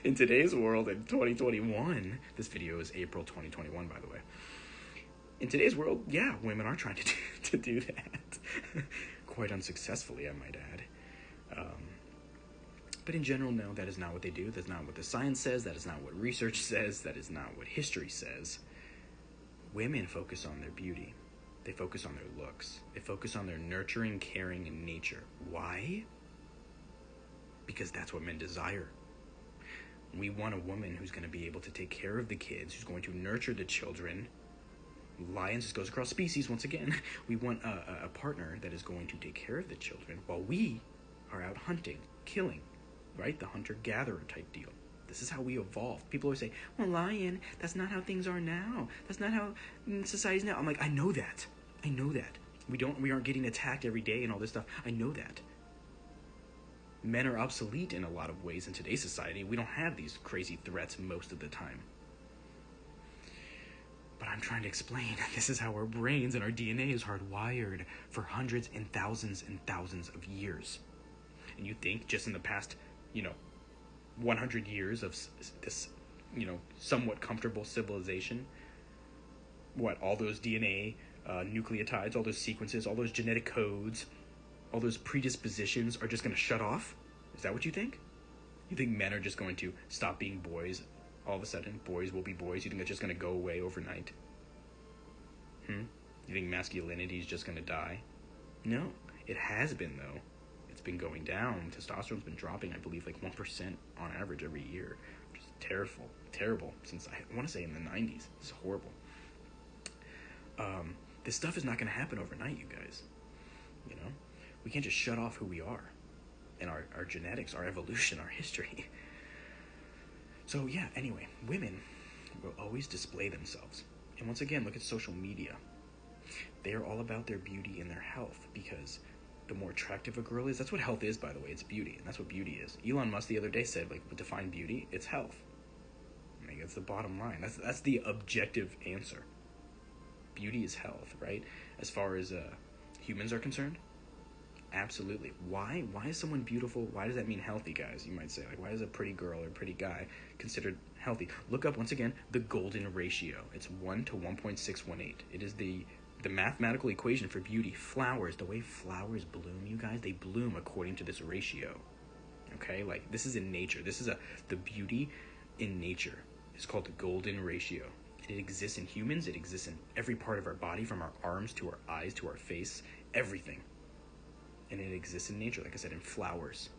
in today's world in 2021, this video is April 2021, by the way. In today's world, yeah, women are trying to do that. Quite unsuccessfully, I might add. But in general, no, that is not what they do. That's not what the science says. That is not what research says. That is not what history says. Women focus on their beauty. They focus on their looks. They focus on their nurturing, caring, and nature. Why? Because that's what men desire. We want a woman who's going to be able to take care of the kids, who's going to nurture the children. Lions, this goes across species once again. We want a partner that is going to take care of the children while we are out hunting, killing, right? The hunter-gatherer type deal. This is how we evolved. People always say, well, lion, that's not how things are now. That's not how society's now. I'm like, I know that. I know that. We aren't getting attacked every day and all this stuff. I know that. Men are obsolete in a lot of ways in today's society. We don't have these crazy threats most of the time. But I'm trying to explain, this is how our brains and our DNA is hardwired for hundreds and thousands of years. And you think just in the past, 100 years of this, somewhat comfortable civilization, all those DNA nucleotides, all those sequences, all those genetic codes, all those predispositions are just going to shut off? Is that what you think? You think men are just going to stop being boys? All of a sudden, boys will be boys? You think it's just going to go away overnight? You think masculinity is just going to die? No. It has been, though. It's been going down. Testosterone's been dropping, I believe, like 1% on average every year. Which is terrible. Since, I want to say, in the 90s. It's horrible. This stuff is not going to happen overnight, you guys. We can't just shut off who we are. And our genetics, our evolution, our history. So, yeah, anyway, women will always display themselves. And once again, look at social media. They are all about their beauty and their health because the more attractive a girl is, that's what health is, by the way, it's beauty. And that's what beauty is. Elon Musk the other day said, define beauty, it's health. That's the bottom line. That's the objective answer. Beauty is health, right? As far as humans are concerned, absolutely. Why? Why is someone beautiful? Why does that mean healthy, guys? You might say, why is a pretty girl or a pretty guy considered healthy? Look up, once again, the golden ratio. It's 1 to 1.618. It is the mathematical equation for beauty. Flowers, the way flowers bloom, you guys, they bloom according to this ratio. Okay? This is in nature. This is the beauty in nature. It's called the golden ratio. It exists in humans. It exists in every part of our body, from our arms to our eyes to our face, everything. And it exists in nature, like I said, in flowers.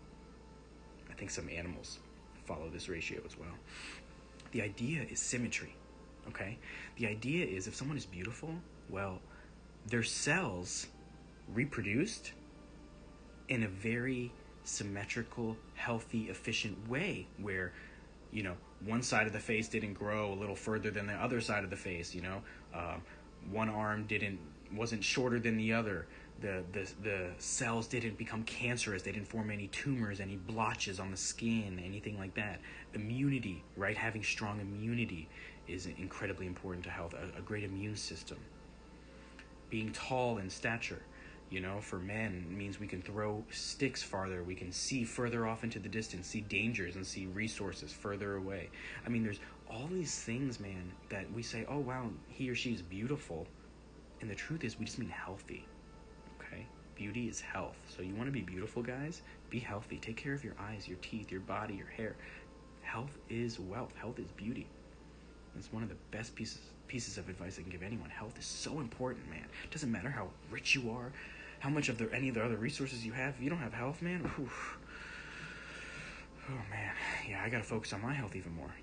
I think some animals follow this ratio as well. The idea is symmetry, okay? The idea is if someone is beautiful, well, their cells reproduced in a very symmetrical, healthy, efficient way where, one side of the face didn't grow a little further than the other side of the face, one arm wasn't shorter than the other. The cells didn't become cancerous. They didn't form any tumors, any blotches on the skin, anything like that. Immunity, right? Having strong immunity is incredibly important to health. A great immune system. Being tall in stature, for men means we can throw sticks farther. We can see further off into the distance, see dangers and see resources further away. There's all these things, man, that we say, oh, wow, he or she is beautiful. And the truth is we just mean healthy. Beauty is health. So you want to be beautiful, guys? Be healthy. Take care of your eyes, your teeth, your body, your hair. Health is wealth. Health is beauty. It's one of the best pieces of advice I can give anyone. Health is so important, man. It doesn't matter how rich you are, how much of any of the other resources you have. If you don't have health, man, oh, man. Yeah, I got to focus on my health even more,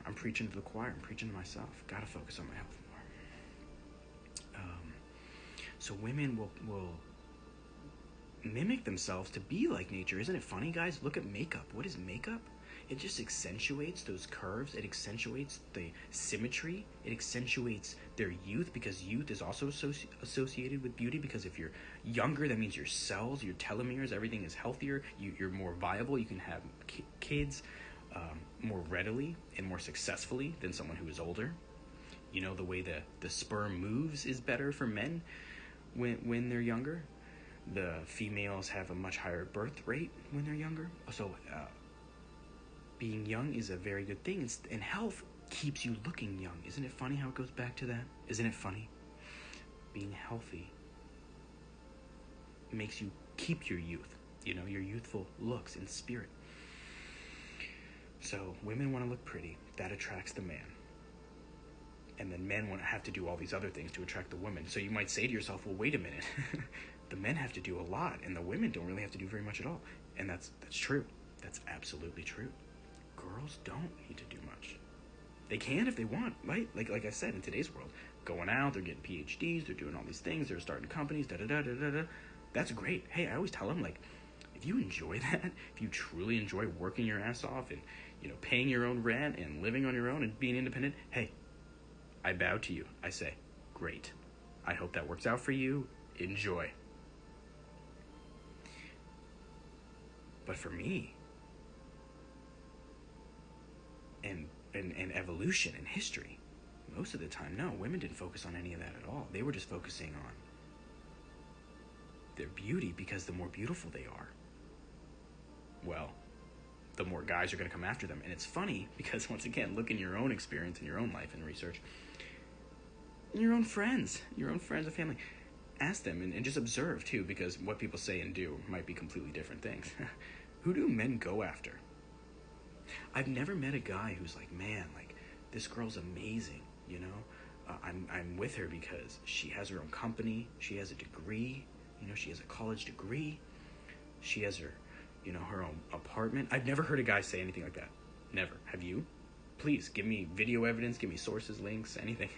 I'm preaching to the choir. I'm preaching to myself. Got to focus on my health more. So women will mimic themselves to be like nature. Isn't it funny, guys? Look at makeup. What is makeup? It just accentuates those curves. It accentuates the symmetry. It accentuates their youth, because youth is also associated with beauty, because if you're younger, that means your cells, your telomeres, everything is healthier. You're more viable. You can have kids more readily and more successfully than someone who is older. The way the sperm moves is better for men. when they're younger. The females have a much higher birth rate when they're younger. So being young is a very good thing. And health keeps you looking young. Isn't it funny how it goes back to that? Isn't it funny? Being healthy makes you keep your youth, your youthful looks and spirit. So women want to look pretty. That attracts the man. And then men want to have to do all these other things to attract the woman. So you might say to yourself, well, wait a minute. The men have to do a lot, and the women don't really have to do very much at all. And that's true. That's absolutely true. Girls don't need to do much. They can if they want, right? Like I said, in today's world, going out, they're getting PhDs, they're doing all these things, they're starting companies, da-da-da-da-da-da. That's great. Hey, I always tell them, like, if you enjoy that, if you truly enjoy working your ass off and, paying your own rent and living on your own and being independent, hey, I bow to you. I say, great. I hope that works out for you. Enjoy. But for me, and evolution and history, most of the time, no, women didn't focus on any of that at all. They were just focusing on their beauty, because the more beautiful they are, well, the more guys are going to come after them. And it's funny because, once again, look in your own experience in your own life and research, your own friends and family. Ask them and just observe too, because what people say and do might be completely different things. Who do men go after? I've never met a guy who's like, man, like, this girl's amazing, I'm with her because she has her own company, she has a degree, she has a college degree, she has her, her own apartment. I've never heard a guy say anything like that. Never. Have you? Please give me video evidence, give me sources, links, anything.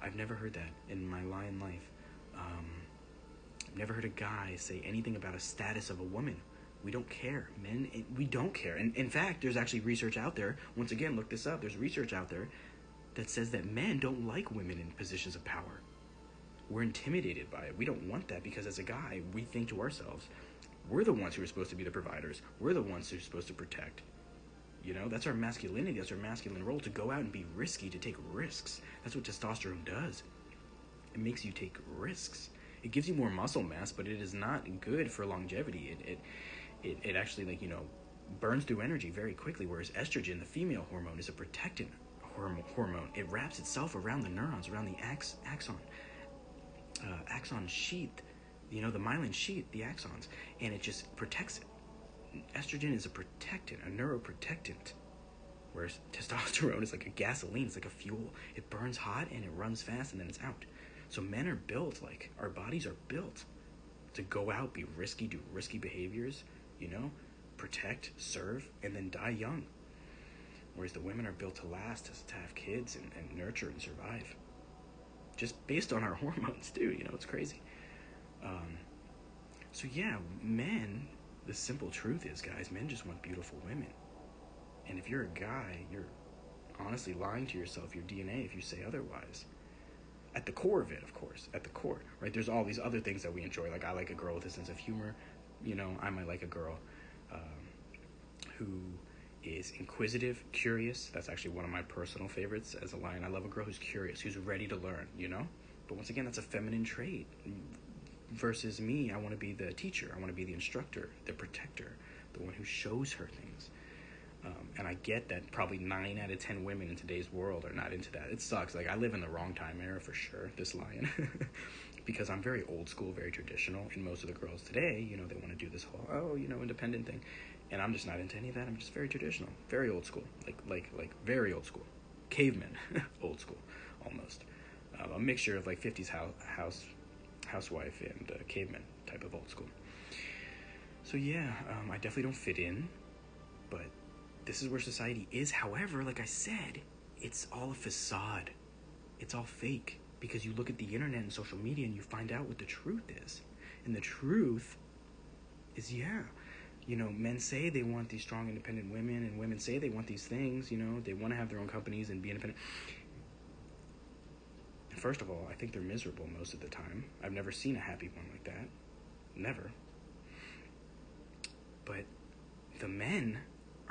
I've never heard that in my lion life. I've never heard a guy say anything about a status of a woman. We don't care. Men, we don't care. And in fact, there's actually research out there. Once again, look this up. There's research out there that says that men don't like women in positions of power. We're intimidated by it. We don't want that, because as a guy, we think to ourselves, we're the ones who are supposed to be the providers. We're the ones who are supposed to protect. That's our masculinity. That's our masculine role, to go out and be risky, to take risks. That's what testosterone does. It makes you take risks. It gives you more muscle mass, but it is not good for longevity. It actually, burns through energy very quickly, whereas estrogen, the female hormone, is a protectant hormone. It wraps itself around the neurons, around the axon sheath, the myelin sheath, the axons, and it just protects it. Estrogen is a protectant, a neuroprotectant, whereas testosterone is like a gasoline. It's like a fuel. It burns hot and it runs fast, and then it's out. So men are built, our bodies are built to go out, be risky, do risky behaviors, protect, serve, and then die young. Whereas the women are built to last, to have kids and nurture and survive. Just based on our hormones too, it's crazy. So yeah, men, the simple truth is, guys, men just want beautiful women. And if you're a guy, you're honestly lying to yourself, your DNA, if you say otherwise. At the core of it, of course, right? There's all these other things that we enjoy. Like, I like a girl with a sense of humor. I might like a girl who is inquisitive, curious. That's actually one of my personal favorites as a lion. I love a girl who's curious, who's ready to learn, But once again, that's a feminine trait. Versus me, I want to be the teacher. I want to be the instructor, the protector, the one who shows her things. And I get that probably 9 out of 10 women in today's world are not into that. It sucks. I live in the wrong time era for sure, this lion. Because I'm very old school, very traditional. And most of the girls today, they want to do this whole, independent thing. And I'm just not into any of that. I'm just very traditional, very old school, like very old school. Caveman, old school, almost. A mixture of 50s housewife and caveman type of old school. So yeah, I definitely don't fit in, but this is where society is. However, like I said, it's all a facade. It's all fake, because you look at the internet and social media and you find out what the truth is. And the truth is, men say they want these strong, independent women, and women say they want these things, they want to have their own companies and be independent. And first of all, I think they're miserable most of the time. I've never seen a happy one like that. Never. But the men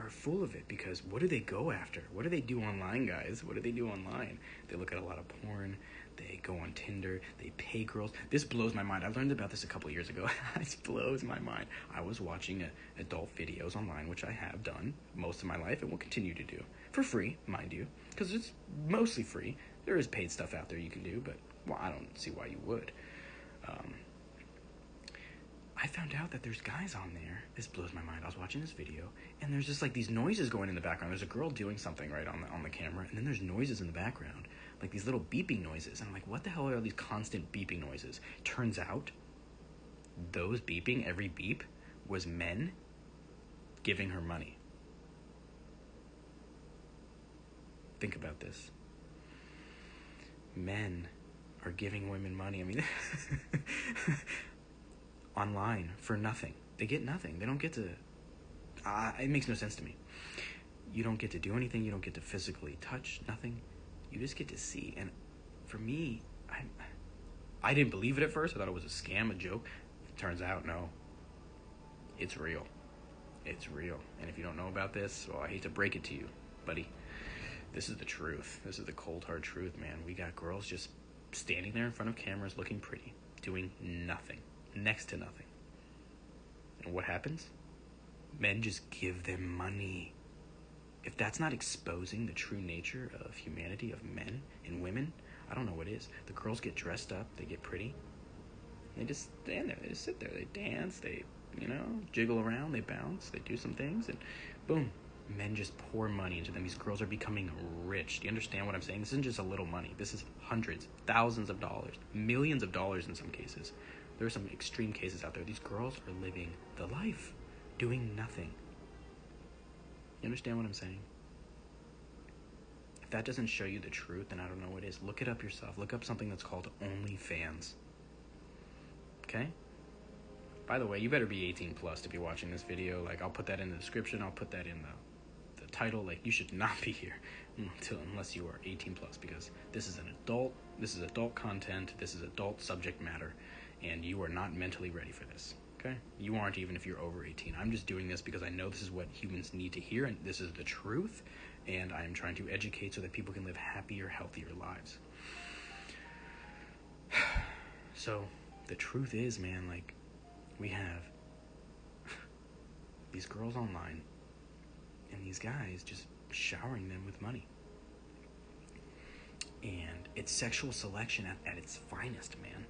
are full of it, because what do they go after? What do they do online, guys? What do they do online? They look at a lot of porn. They go on Tinder. They pay girls. This blows my mind. I learned about this a couple years ago. It blows my mind. I was watching adult videos online, which I have done most of my life and will continue to do. For free, mind you, because it's mostly free. There is paid stuff out there you can do, but well, I don't see why you would. I found out that there's guys on there. This blows my mind. I was watching this video, and there's just like these noises going in the background. There's a girl doing something right on the camera, and then there's noises in the background, like these little beeping noises. And I'm like, what the hell are these constant beeping noises? Turns out, those beeping, every beep, was men giving her money. Think about this. Men are giving women money. I mean, online for nothing. They get nothing. They don't get to... it makes no sense to me. You don't get to do anything. You don't get to physically touch. Nothing. You just get to see. And for me, I didn't believe it at first. I thought it was a scam, a joke. Turns out, no. It's real. It's real. And if you don't know about this, well, I hate to break it to you, buddy. This is the truth. This is the cold, hard truth, man. We got girls just standing there in front of cameras looking pretty, doing nothing. Next to nothing. And what happens? Men just give them money. If that's not exposing the true nature of humanity, of men and women, I don't know what is. The girls get dressed up, they get pretty. They just stand there, they just sit there, they dance, they, jiggle around, they bounce, they do some things, and boom. Men just pour money into them. These girls are becoming rich. Do you understand what I'm saying? This isn't just a little money. This is hundreds, thousands of dollars, millions of dollars in some cases. There are some extreme cases out there. These girls are living the life, doing nothing. You understand what I'm saying? If that doesn't show you the truth, then I don't know what is. Look it up yourself. Look up something that's called OnlyFans. Okay? By the way, you better be 18 plus to be watching this video. Like, I'll put that in the description. I'll put that in the title. Like, you should not be here unless you are 18 plus, because this is adult content. This is adult subject matter. And you are not mentally ready for this, okay? You aren't, even if you're over 18. I'm just doing this because I know this is what humans need to hear, and this is the truth, and I am trying to educate so that people can live happier, healthier lives. So, the truth is, man, like, we have these girls online, and these guys just showering them with money. And it's sexual selection at its finest, man.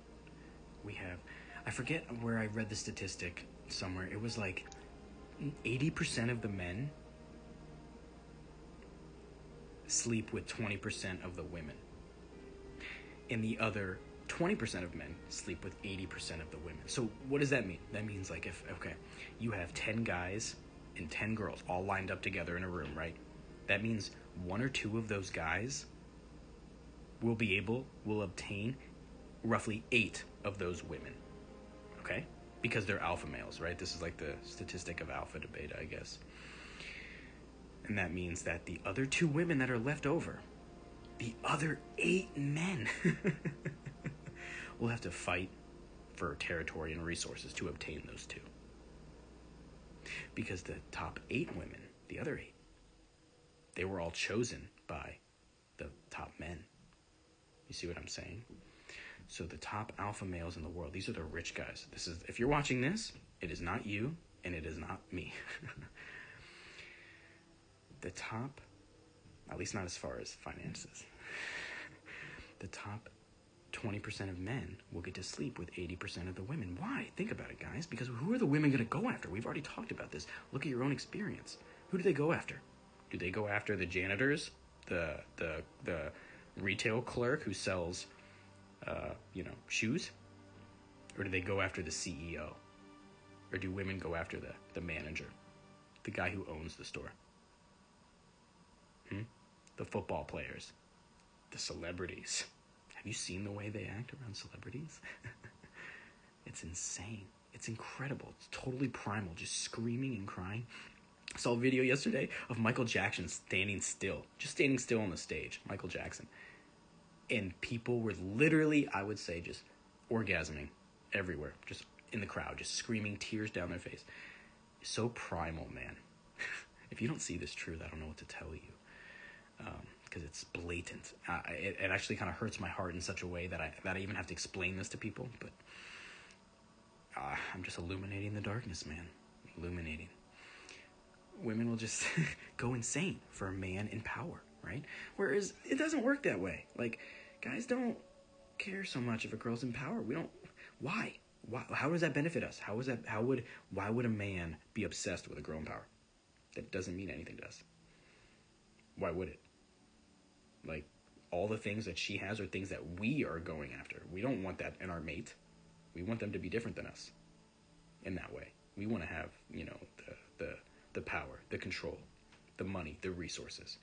We have, I forget where I read the statistic somewhere. It was like 80% of the men sleep with 20% of the women. And the other 20% of men sleep with 80% of the women. So what does that mean? That means, like, you have 10 guys and 10 girls all lined up together in a room, right? That means one or two of those guys will obtain roughly 8 of those women, okay? Because they're alpha males, right? This is like the statistic of alpha to beta, I guess. And that means that the other 2 women that are left over, the other 8 men will have to fight for territory and resources to obtain those 2. Because the top 8 women, the other 8, they were all chosen by the top men. You see what I'm saying? So the top alpha males in the world, these are the rich guys. This is, if you're watching this, it is not you and it is not me. The top, at least not as far as finances, the top 20% of men will get to sleep with 80% of the women. Why? Think about it, guys. Because who are the women going to go after? We've already talked about this. Look at your own experience. Who do they go after? Do they go after the janitors, the retail clerk who sells shoes? Or do they go after the CEO? Or do women go after the manager, the guy who owns the store? The football players, the celebrities. Have you seen the way they act around celebrities? It's insane. It's incredible. It's totally primal, just screaming and crying. I saw a video yesterday of Michael Jackson standing still on the stage, Michael Jackson. And people were literally, I would say, just orgasming everywhere, just in the crowd, just screaming, tears down their face. So primal, man. If you don't see this truth, I don't know what to tell you. Because it's blatant. It actually kind of hurts my heart in such a way that I even have to explain this to people. But I'm just illuminating the darkness, man. Illuminating. Women will just go insane for a man in power, right? Whereas it doesn't work that way. Like, guys don't care so much if a girl's in power. We don't. Why? How does that benefit us? Why would a man be obsessed with a girl in power? That doesn't mean anything to us. Why would it? Like, all the things that she has are things that we are going after. We don't want that in our mate. We want them to be different than us in that way. We want to have, the power, the control, the money, the resources.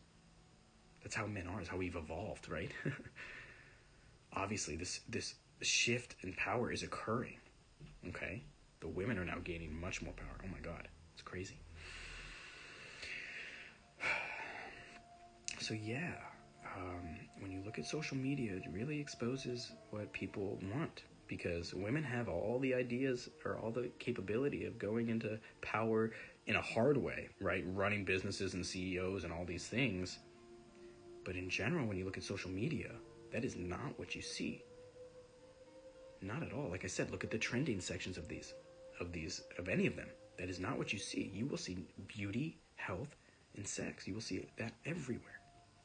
That's how men are. That's how we've evolved, right? Obviously, this shift in power is occurring, okay? The women are now gaining much more power. Oh my God, it's crazy. So yeah, when you look at social media, it really exposes what people want, because women have all the ideas or all the capability of going into power in a hard way, right? Running businesses and CEOs and all these things. But in general, when you look at social media, that is not what you see. Not at all. Like I said, look at the trending sections of any of them. That is not what you see. You will see beauty, health, and sex. You will see that everywhere.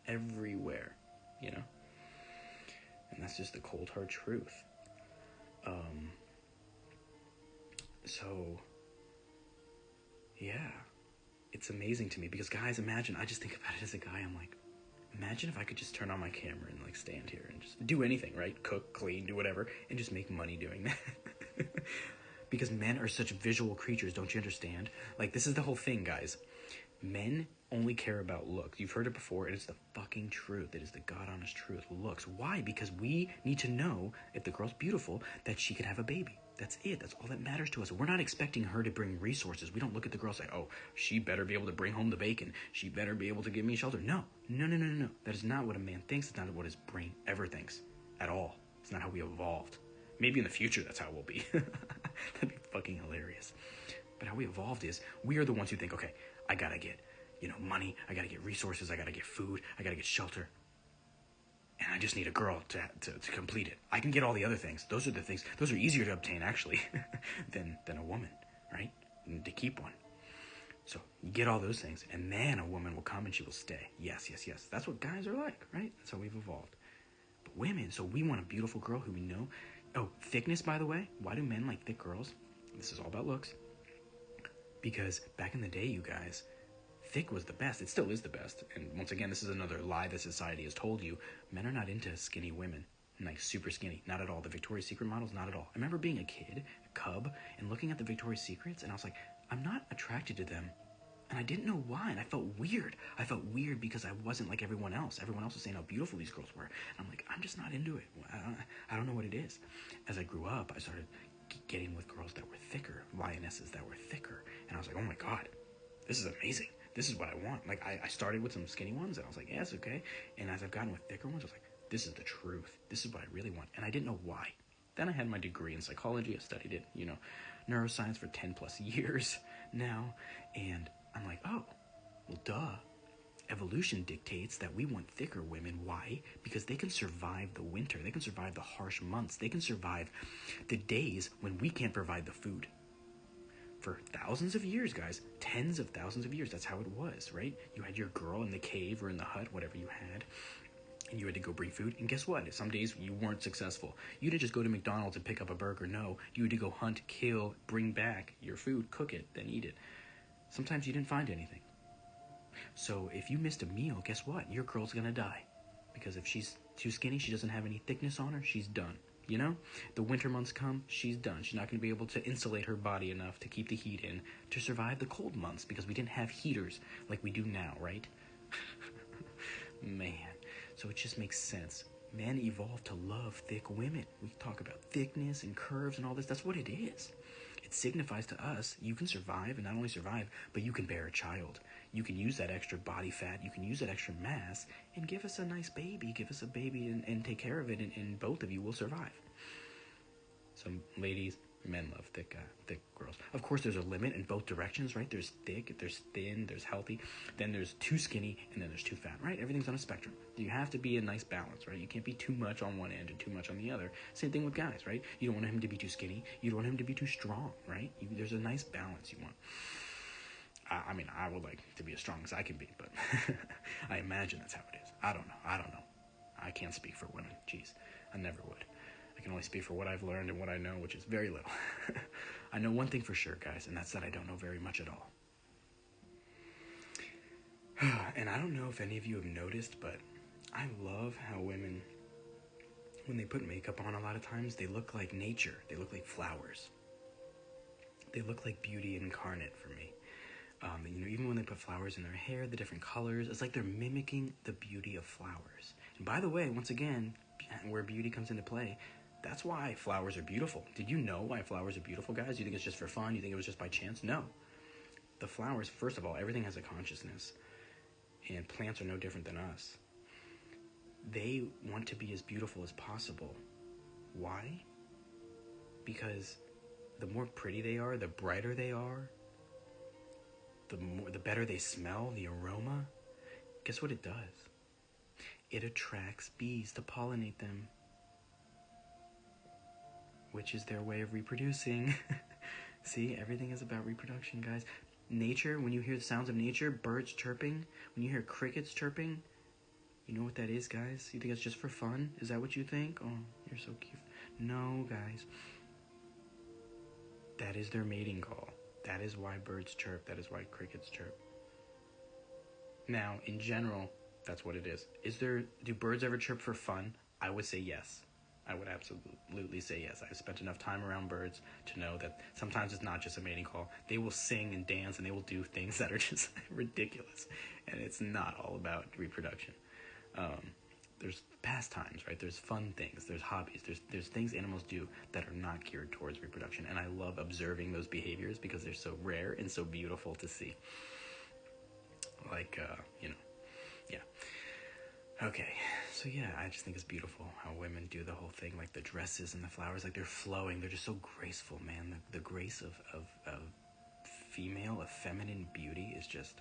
Everywhere, And that's just the cold hard truth. So yeah, it's amazing to me because, guys, imagine, I just think about it as a guy, I'm like, imagine if I could just turn on my camera and like stand here and just do anything, right? Cook, clean, do whatever, and just make money doing that. Because men are such visual creatures, don't you understand? Like, this is the whole thing, guys. Men only care about looks. You've heard it before, and it's the fucking truth. It is the God-honest truth. Looks. Why? Because we need to know, if the girl's beautiful, that she could have a baby. That's it. That's all that matters to us. We're not expecting her to bring resources. We don't look at the girl and say, oh, she better be able to bring home the bacon. She better be able to give me shelter. No. That is not what a man thinks. It's not what his brain ever thinks at all. It's not how we evolved. Maybe in the future, that's how we'll be. That'd be fucking hilarious. But how we evolved is, we are the ones who think, okay, I gotta get, money, I gotta get resources, I gotta get food, I gotta get shelter. And I just need a girl to complete it. I can get all the other things. Those are the things, those are easier to obtain, actually, than a woman, right? And to keep one. So you get all those things, and then a woman will come and she will stay. Yes. That's what guys are like, right? That's how we've evolved. But women, so we want a beautiful girl who we know. Oh, thickness, by the way. Why do men like thick girls? This is all about looks. Because back in the day, you guys, thick was the best. It still is the best. And once again, this is another lie that society has told you. Men are not into skinny women, like super skinny. Not at all. The Victoria's Secret models, not at all. I remember being a kid, a cub, and looking at the Victoria's Secrets, and I was like, I'm not attracted to them. And I didn't know why, and I felt weird. I felt weird because I wasn't like everyone else. Everyone else was saying how beautiful these girls were. And I'm like, I'm just not into it. I don't know what it is. As I grew up, I started getting with girls that were thicker, lionesses that were thicker. And I was like, oh my God, this is amazing. This is what I want. Like, I started with some skinny ones, and I was like, yeah, it's okay. And as I've gotten with thicker ones, I was like, this is the truth. This is what I really want. And I didn't know why. Then I had my degree in psychology. I studied it, neuroscience for 10 plus years now. And I'm like, oh, well, duh. Evolution dictates that we want thicker women. Why? Because they can survive the winter. They can survive the harsh months. They can survive the days when we can't provide the food. For thousands of years, guys, tens of thousands of years, that's how it was, right? You had your girl in the cave or in the hut, whatever you had, and you had to go bring food. And guess what? Some days you weren't successful. You didn't just go to McDonald's and pick up a burger. No, you had to go hunt, kill, bring back your food, cook it, then eat it. Sometimes you didn't find anything. So if you missed a meal, guess what? Your girl's gonna die. Because if she's too skinny, she doesn't have any thickness on her, she's done. The winter months come, she's done. She's not going to be able to insulate her body enough to keep the heat in to survive the cold months because we didn't have heaters like we do now, right? Man, so it just makes sense. Men evolved to love thick women. We talk about thickness and curves and all this. That's what it is. It signifies to us you can survive, and not only survive, but you can bear a child. You can use that extra body fat, you can use that extra mass, and give us a nice baby. Give us a baby and take care of it, and both of you will survive. So, ladies, Men love thick girls. Of course, there's a limit in both directions, right? There's thick, there's thin, there's healthy, then there's too skinny, and then there's too fat, right? Everything's on a spectrum. You have to be a nice balance, right? You can't be too much on one end and too much on the other. Same thing with guys, right? You don't want him to be too skinny. You don't want him to be too strong, right? There's a nice balance you want. I mean, I would like to be as strong as I can be, but I imagine that's how it is. I don't know. I can't speak for women. Jeez, I never would. I can only speak for what I've learned and what I know, which is very little. I know one thing for sure, guys, and that's that I don't know very much at all. And I don't know if any of you have noticed, but I love how women, when they put makeup on, a lot of times, they look like nature. They look like flowers. They look like beauty incarnate for me. Even when they put flowers in their hair, the different colors, it's like they're mimicking the beauty of flowers. And by the way, once again, where beauty comes into play, that's why flowers are beautiful. Did you know why flowers are beautiful, guys? You think it's just for fun? You think it was just by chance? No. The flowers, first of all, everything has a consciousness. And plants are no different than us. They want to be as beautiful as possible. Why? Because the more pretty they are, the brighter they are, the better they smell, the aroma. Guess what it does? It attracts bees to pollinate them, which is their way of reproducing. See, everything is about reproduction, guys. Nature, when you hear the sounds of nature, birds chirping, when you hear crickets chirping, you know what that is, guys? You think it's just for fun? Is that what you think? Oh, you're so cute. No, guys. That is their mating call. That is why birds chirp. That is why crickets chirp. Now, in general, that's what it is. Do birds ever chirp for fun? I would say yes. I would absolutely say yes. I've spent enough time around birds to know that sometimes it's not just a mating call. They will sing and dance and they will do things that are just ridiculous. And it's not all about reproduction. There's pastimes, right? There's fun things. There's hobbies. There's things animals do that are not geared towards reproduction. And I love observing those behaviors because they're so rare and so beautiful to see. Like, yeah. Okay, so yeah, I just think it's beautiful how women do the whole thing, like the dresses and the flowers, like they're flowing, they're just so graceful, man. The grace of female, of feminine beauty is just,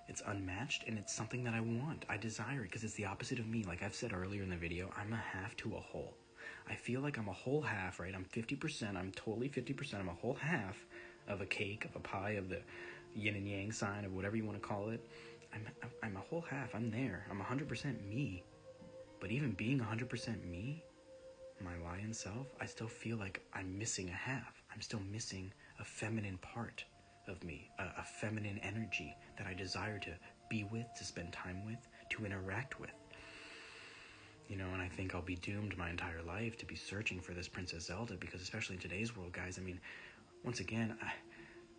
it's unmatched, and it's something that I want. I desire it, because it's the opposite of me. Like I've said earlier in the video, I'm a half to a whole. I feel like I'm a whole half, right? I'm 50%, I'm totally 50%, I'm a whole half of a cake, of a pie, of the yin and yang sign, of whatever you want to call it. I'm a whole half. I'm there. I'm 100% me. But even being 100% me, my lion self, I still feel like I'm missing a half. I'm still missing a feminine part of me, a feminine energy that I desire to be with, to spend time with, to interact with. And I think I'll be doomed my entire life to be searching for this Princess Zelda, because especially in today's world, guys, I mean, once again,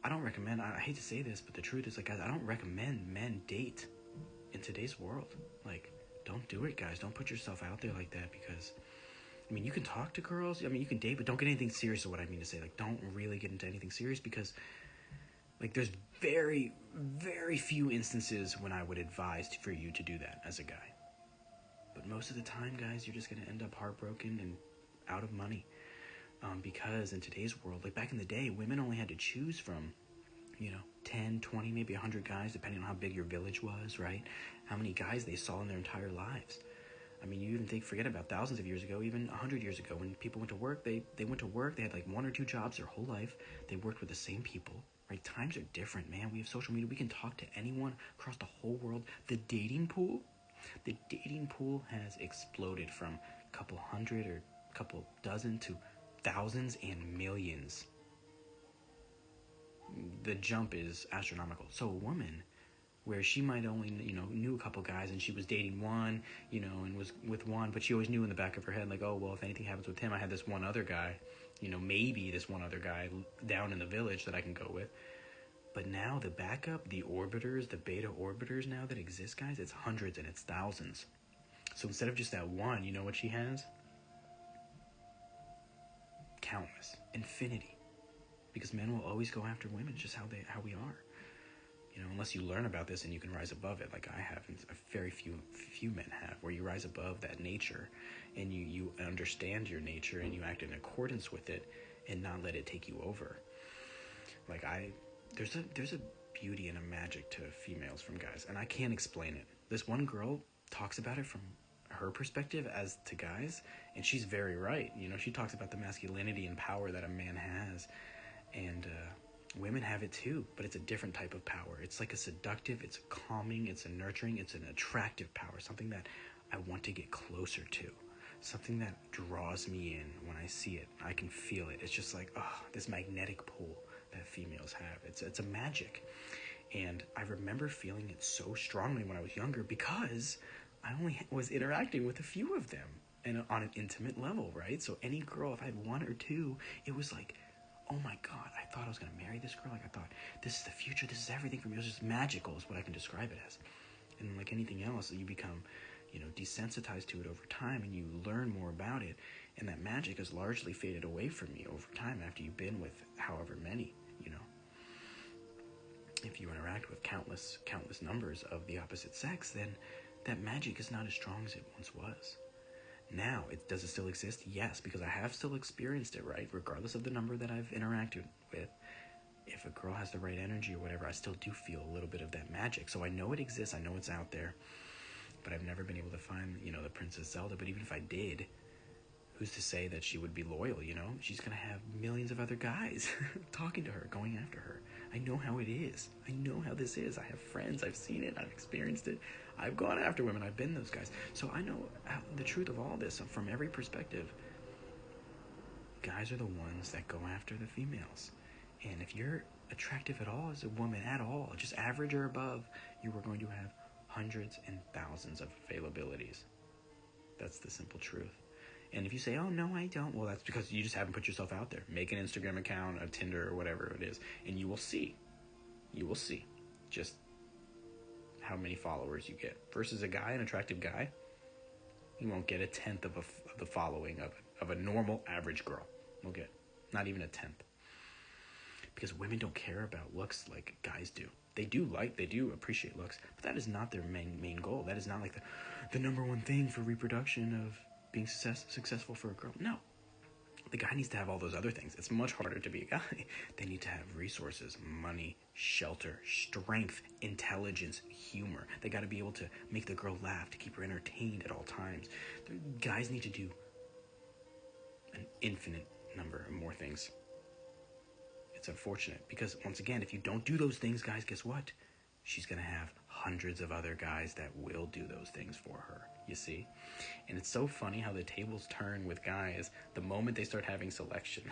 I don't recommend, I hate to say this, but the truth is, like, guys, I don't recommend men date in today's world. Like, don't do it, guys. Don't put yourself out there like that, because, I mean, you can talk to girls, I mean, you can date, but don't get anything serious, is what I mean to say. Like, don't really get into anything serious, because, like, there's very, very few instances when I would advise for you to do that as a guy. But most of the time, guys, you're just going to end up heartbroken and out of money. Because in today's world, like back in the day, women only had to choose from, 10, 20, maybe 100 guys, depending on how big your village was, right? How many guys they saw in their entire lives. I mean, you even forget about thousands of years ago, even 100 years ago, when people went to work, they went to work, they had like 1 or 2 jobs their whole life. They worked with the same people, right? Times are different, man. We have social media. We can talk to anyone across the whole world. The dating pool has exploded from a couple hundred or a couple dozen to thousands and millions. The jump is astronomical. So a woman, where she might only, knew a couple guys and she was dating one, and was with one, but she always knew in the back of her head, like, oh, well, if anything happens with him, I had this one other guy, maybe this one other guy down in the village that I can go with. But now the backup, the orbiters, the beta orbiters now that exist, guys, it's hundreds and it's thousands. So instead of just that one, you know what she has? Countless, infinity, because men will always go after women. It's just how we are, unless you learn about this and you can rise above it, like I have, and very few men have, where you rise above that nature and you understand your nature and you act in accordance with it, and not let it take you over. Like there's a beauty and a magic to females from guys, and I can't explain it. This one girl talks about it from her perspective as to guys, and she's very right. You know, she talks about the masculinity and power that a man has, and women have it too, but it's a different type of power. It's like a seductive, it's a calming, it's a nurturing, it's an attractive power, something that I want to get closer to, something that draws me in when I see it. I can feel it. It's just like, oh, this magnetic pull that females have. It's a magic. And I remember feeling it so strongly when I was younger because I only was interacting with a few of them and on an intimate level, right? So any girl, if I had one or two, it was like, oh my God, I thought I was going to marry this girl. Like I thought, this is the future. This is everything for me. It was just magical is what I can describe it as. And like anything else, you become, desensitized to it over time, and you learn more about it. And that magic has largely faded away from me over time after you've been with however many, If you interact with countless numbers of the opposite sex, then that magic is not as strong as it once was. Now, does it still exist? Yes, because I have still experienced it, right? Regardless of the number that I've interacted with, if a girl has the right energy or whatever, I still do feel a little bit of that magic. So I know it exists. I know it's out there. But I've never been able to find, the Princess Zelda. But even if I did, who's to say that she would be loyal, She's going to have millions of other guys talking to her, going after her. I know how it is. I know how this is. I have friends. I've seen it. I've experienced it. I've gone after women. I've been those guys. So I know the truth of all this from every perspective. Guys are the ones that go after the females. And if you're attractive at all as a woman at all, just average or above, you are going to have hundreds and thousands of availabilities. That's the simple truth. And if you say, oh, no, I don't, well, that's because you just haven't put yourself out there. Make an Instagram account, a Tinder, or whatever it is, and you will see. You will see just how many followers you get. Versus a guy, an attractive guy, you won't get a tenth of the following of a normal average girl. We'll get not even a tenth. Because women don't care about looks like guys do. They do appreciate looks, but that is not their main goal. That is not like the number one thing for reproduction of being successful for a girl. No. The guy needs to have all those other things. It's much harder to be a guy. They need to have resources, money, shelter, strength, intelligence, humor. They got to be able to make the girl laugh, to keep her entertained at all times. The guys need to do an infinite number of more things. It's unfortunate because, once again, if you don't do those things, guys, guess what? She's going to have hundreds of other guys that will do those things for her, you see? And it's so funny how the tables turn with guys the moment they start having selection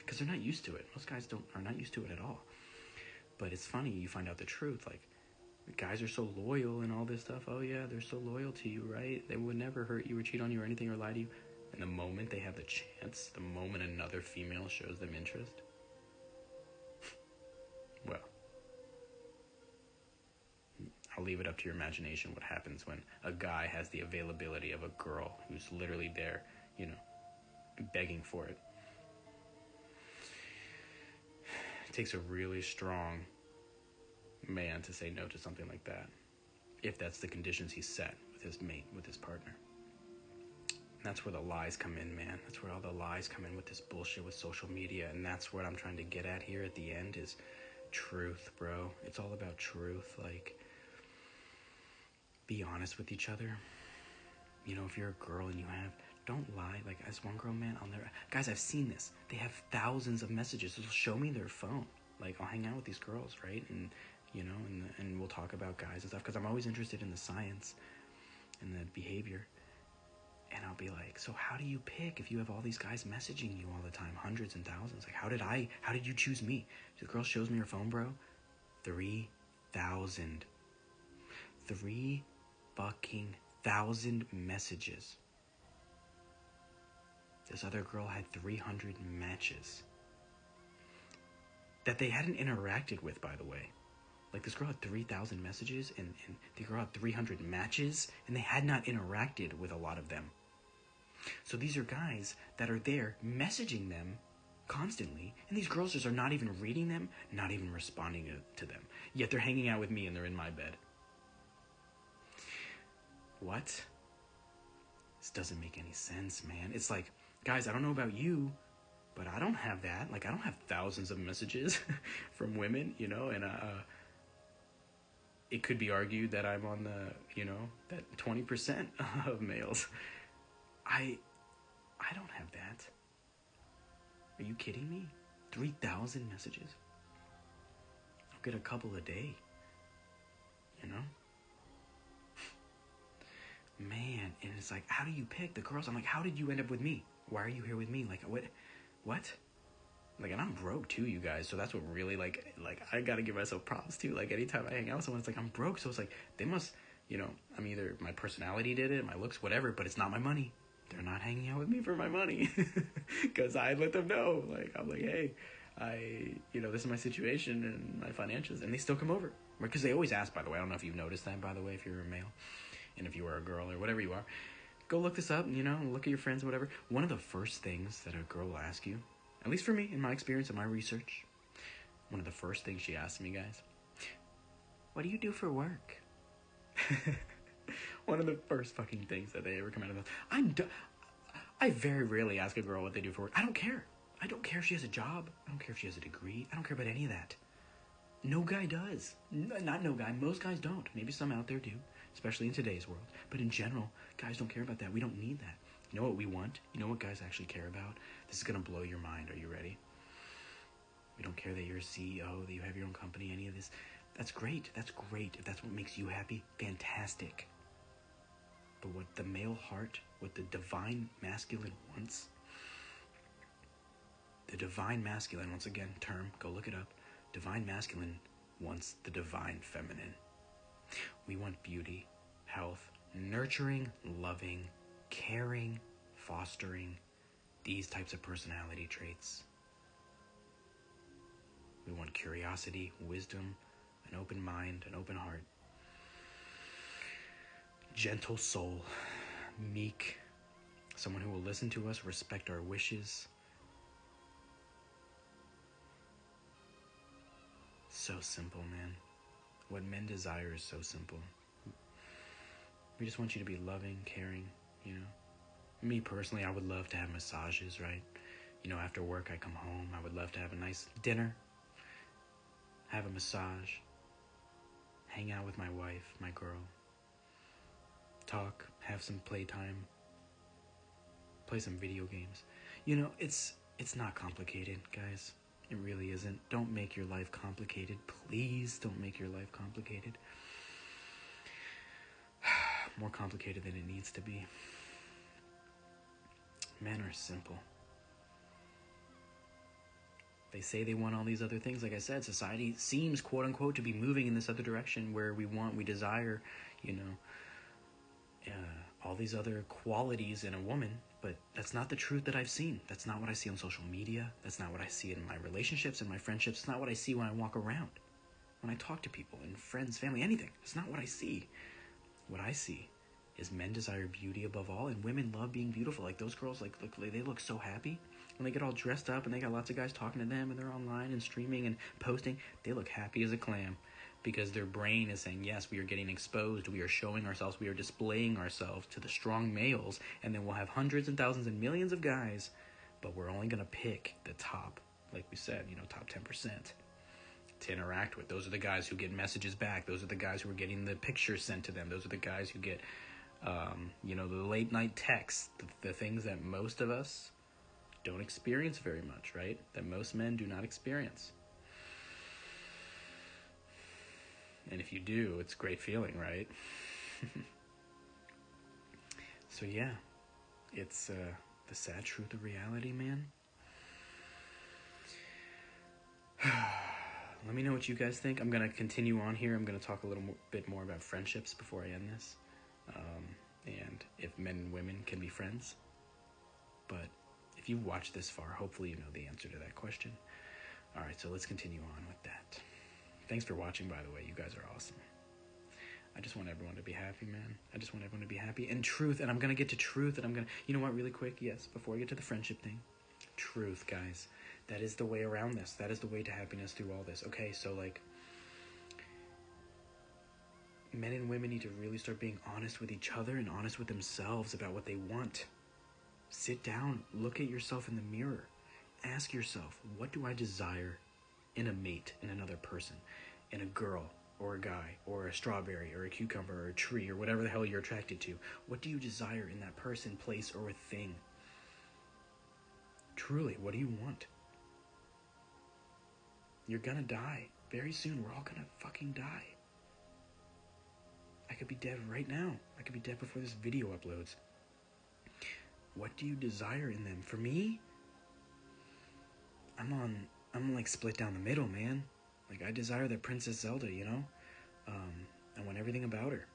because they're not used to it. Most guys are not used to it at all. But it's funny, you find out the truth. Like, guys are so loyal and all this stuff. Oh, yeah, they're so loyal to you, right? They would never hurt you or cheat on you or anything or lie to you. And the moment they have the chance, the moment another female shows them interest, well, I'll leave it up to your imagination what happens when a guy has the availability of a girl who's literally there, begging for it. It takes a really strong man to say no to something like that, if that's the conditions he set with his mate, with his partner. And that's where the lies come in, man. That's where all the lies come in with this bullshit with social media, and that's what I'm trying to get at here at the end is truth, bro. It's all about truth. Like, be honest with each other. If you're a girl and don't lie. Like, as one girl, man, guys, I've seen this. They have thousands of messages. They'll show me their phone. Like, I'll hang out with these girls, right? And, and we'll talk about guys and stuff, because I'm always interested in the science and the behavior. And I'll be like, so how do you pick if you have all these guys messaging you all the time, hundreds and thousands? Like, how did you choose me? The girl shows me her phone, bro. 3,000. 3 fucking 1,000 messages. This other girl had 300 matches that they hadn't interacted with, by the way. Like, this girl had 3,000 messages and the girl had 300 matches, and they had not interacted with a lot of them. So these are guys that are there messaging them constantly, and these girls just are not even reading them, not even responding to them. Yet they're hanging out with me and they're in my bed. What? This doesn't make any sense, man. It's like, guys, I don't know about you, But I don't have that. Like, I don't have thousands of messages from women, you know, and it could be argued that I'm on the, you know, that 20% of males. I don't have that. Are you kidding me? 3,000 messages. I'll get a couple a day, you know? Man, and it's like, how do you pick the girls? I'm like, how did you end up with me? Why are you here with me? Like, what? Like, and I'm broke too, you guys. So that's what really, like I gotta give myself props too. Like, anytime I hang out with someone, it's like, I'm broke. So it's like, they must, you know, I'm either, my personality did it, my looks, whatever, but it's not my money. They're not hanging out with me for my money. Because I let them know. Like, I'm like, hey, you know, this is my situation and my financials. And they still come over. Because they always ask, by the way. I don't know if you've noticed that, by the way, if you're a male. And if you are a girl or whatever you are. Go look this up, you know, look at your friends or whatever. One of the first things that a girl will ask you, at least for me, in my experience and my research, one of the first things she asked me, guys, what do you do for work? One of the first fucking things that they ever come out of mouth. I very rarely ask a girl what they do for work. I don't care. I don't care if she has a job. I don't care if she has a degree. I don't care about any of that. No guy does. Not no guy. Most guys don't. Maybe some out there do, especially in today's world. But in general, guys don't care about that. We don't need that. You know what we want? You know what guys actually care about? This is going to blow your mind. Are you ready? We don't care that you're a CEO, that you have your own company, any of this. That's great. That's great. If that's what makes you happy, fantastic. But what the male heart, what the divine masculine wants, the divine masculine, once again, term, go look it up. Divine masculine wants the divine feminine. We want beauty, health, nurturing, loving, caring, fostering, these types of personality traits. We want curiosity, wisdom, an open mind, an open heart, gentle soul, meek, someone who will listen to us, respect our wishes. So simple, man. What men desire is so simple. We just want you to be loving, caring, you know. Me personally, I would love to have massages, right? You know, after work I come home, I would love to have a nice dinner, have a massage, hang out with my wife, my girl, talk, have some playtime, play some video games. You know, it's not complicated, guys. It really isn't. Don't make your life complicated. Please don't make your life complicated. More complicated than it needs to be. Men are simple. They say they want all these other things. Like I said, society seems, quote unquote, to be moving in this other direction where we desire, you know, all these other qualities in a woman. But that's not the truth that I've seen. That's not what I see on social media. That's not what I see in my relationships and my friendships. It's not what I see when I walk around, when I talk to people and friends, family, anything. It's not what I see. What I see is men desire beauty above all, and women love being beautiful. Like those girls, like they look so happy when they get all dressed up and they got lots of guys talking to them and they're online and streaming and posting. They look happy as a clam because their brain is saying, yes, we are getting exposed. We are showing ourselves. We are displaying ourselves to the strong males, and then we'll have hundreds and thousands and millions of guys, but we're only going to pick the top, like we said, you know, top 10%. To interact with. Those are the guys who get messages back. Those are the guys who are getting the pictures sent to them. Those are the guys who get, you know, the late night texts, the things that most of us don't experience very much, right? That most men do not experience. And if you do, it's a great feeling, right? So yeah, it's the sad truth of reality, man. Let me know what you guys think. I'm going to continue on here. I'm going to talk a little bit more about friendships before I end this. And if men and women can be friends. But if you've watched this far, hopefully you know the answer to that question. All right, so let's continue on with that. Thanks for watching, by the way. You guys are awesome. I just want everyone to be happy, man. I just want everyone to be happy. And truth, and I'm going to get to truth, and I'm going to... You know what, really quick? Yes, before I get to the friendship thing. Truth, guys. That is the way around this. That is the way to happiness through all this. Okay, so, like... Men and women need to really start being honest with each other and honest with themselves about what they want. Sit down. Look at yourself in the mirror. ask yourself, what do I desire in a mate, in another person, in a girl or a guy or a strawberry or a cucumber or a tree or whatever the hell you're attracted to? What do you desire in that person, place, or a thing? Truly, what do you want? You're gonna die. Very soon, we're all gonna fucking die. I could be dead right now. I could be dead before this video uploads. What do you desire in them? For me, I'm like split down the middle, man. Like, I desire that Princess Zelda, you know? I want everything about her.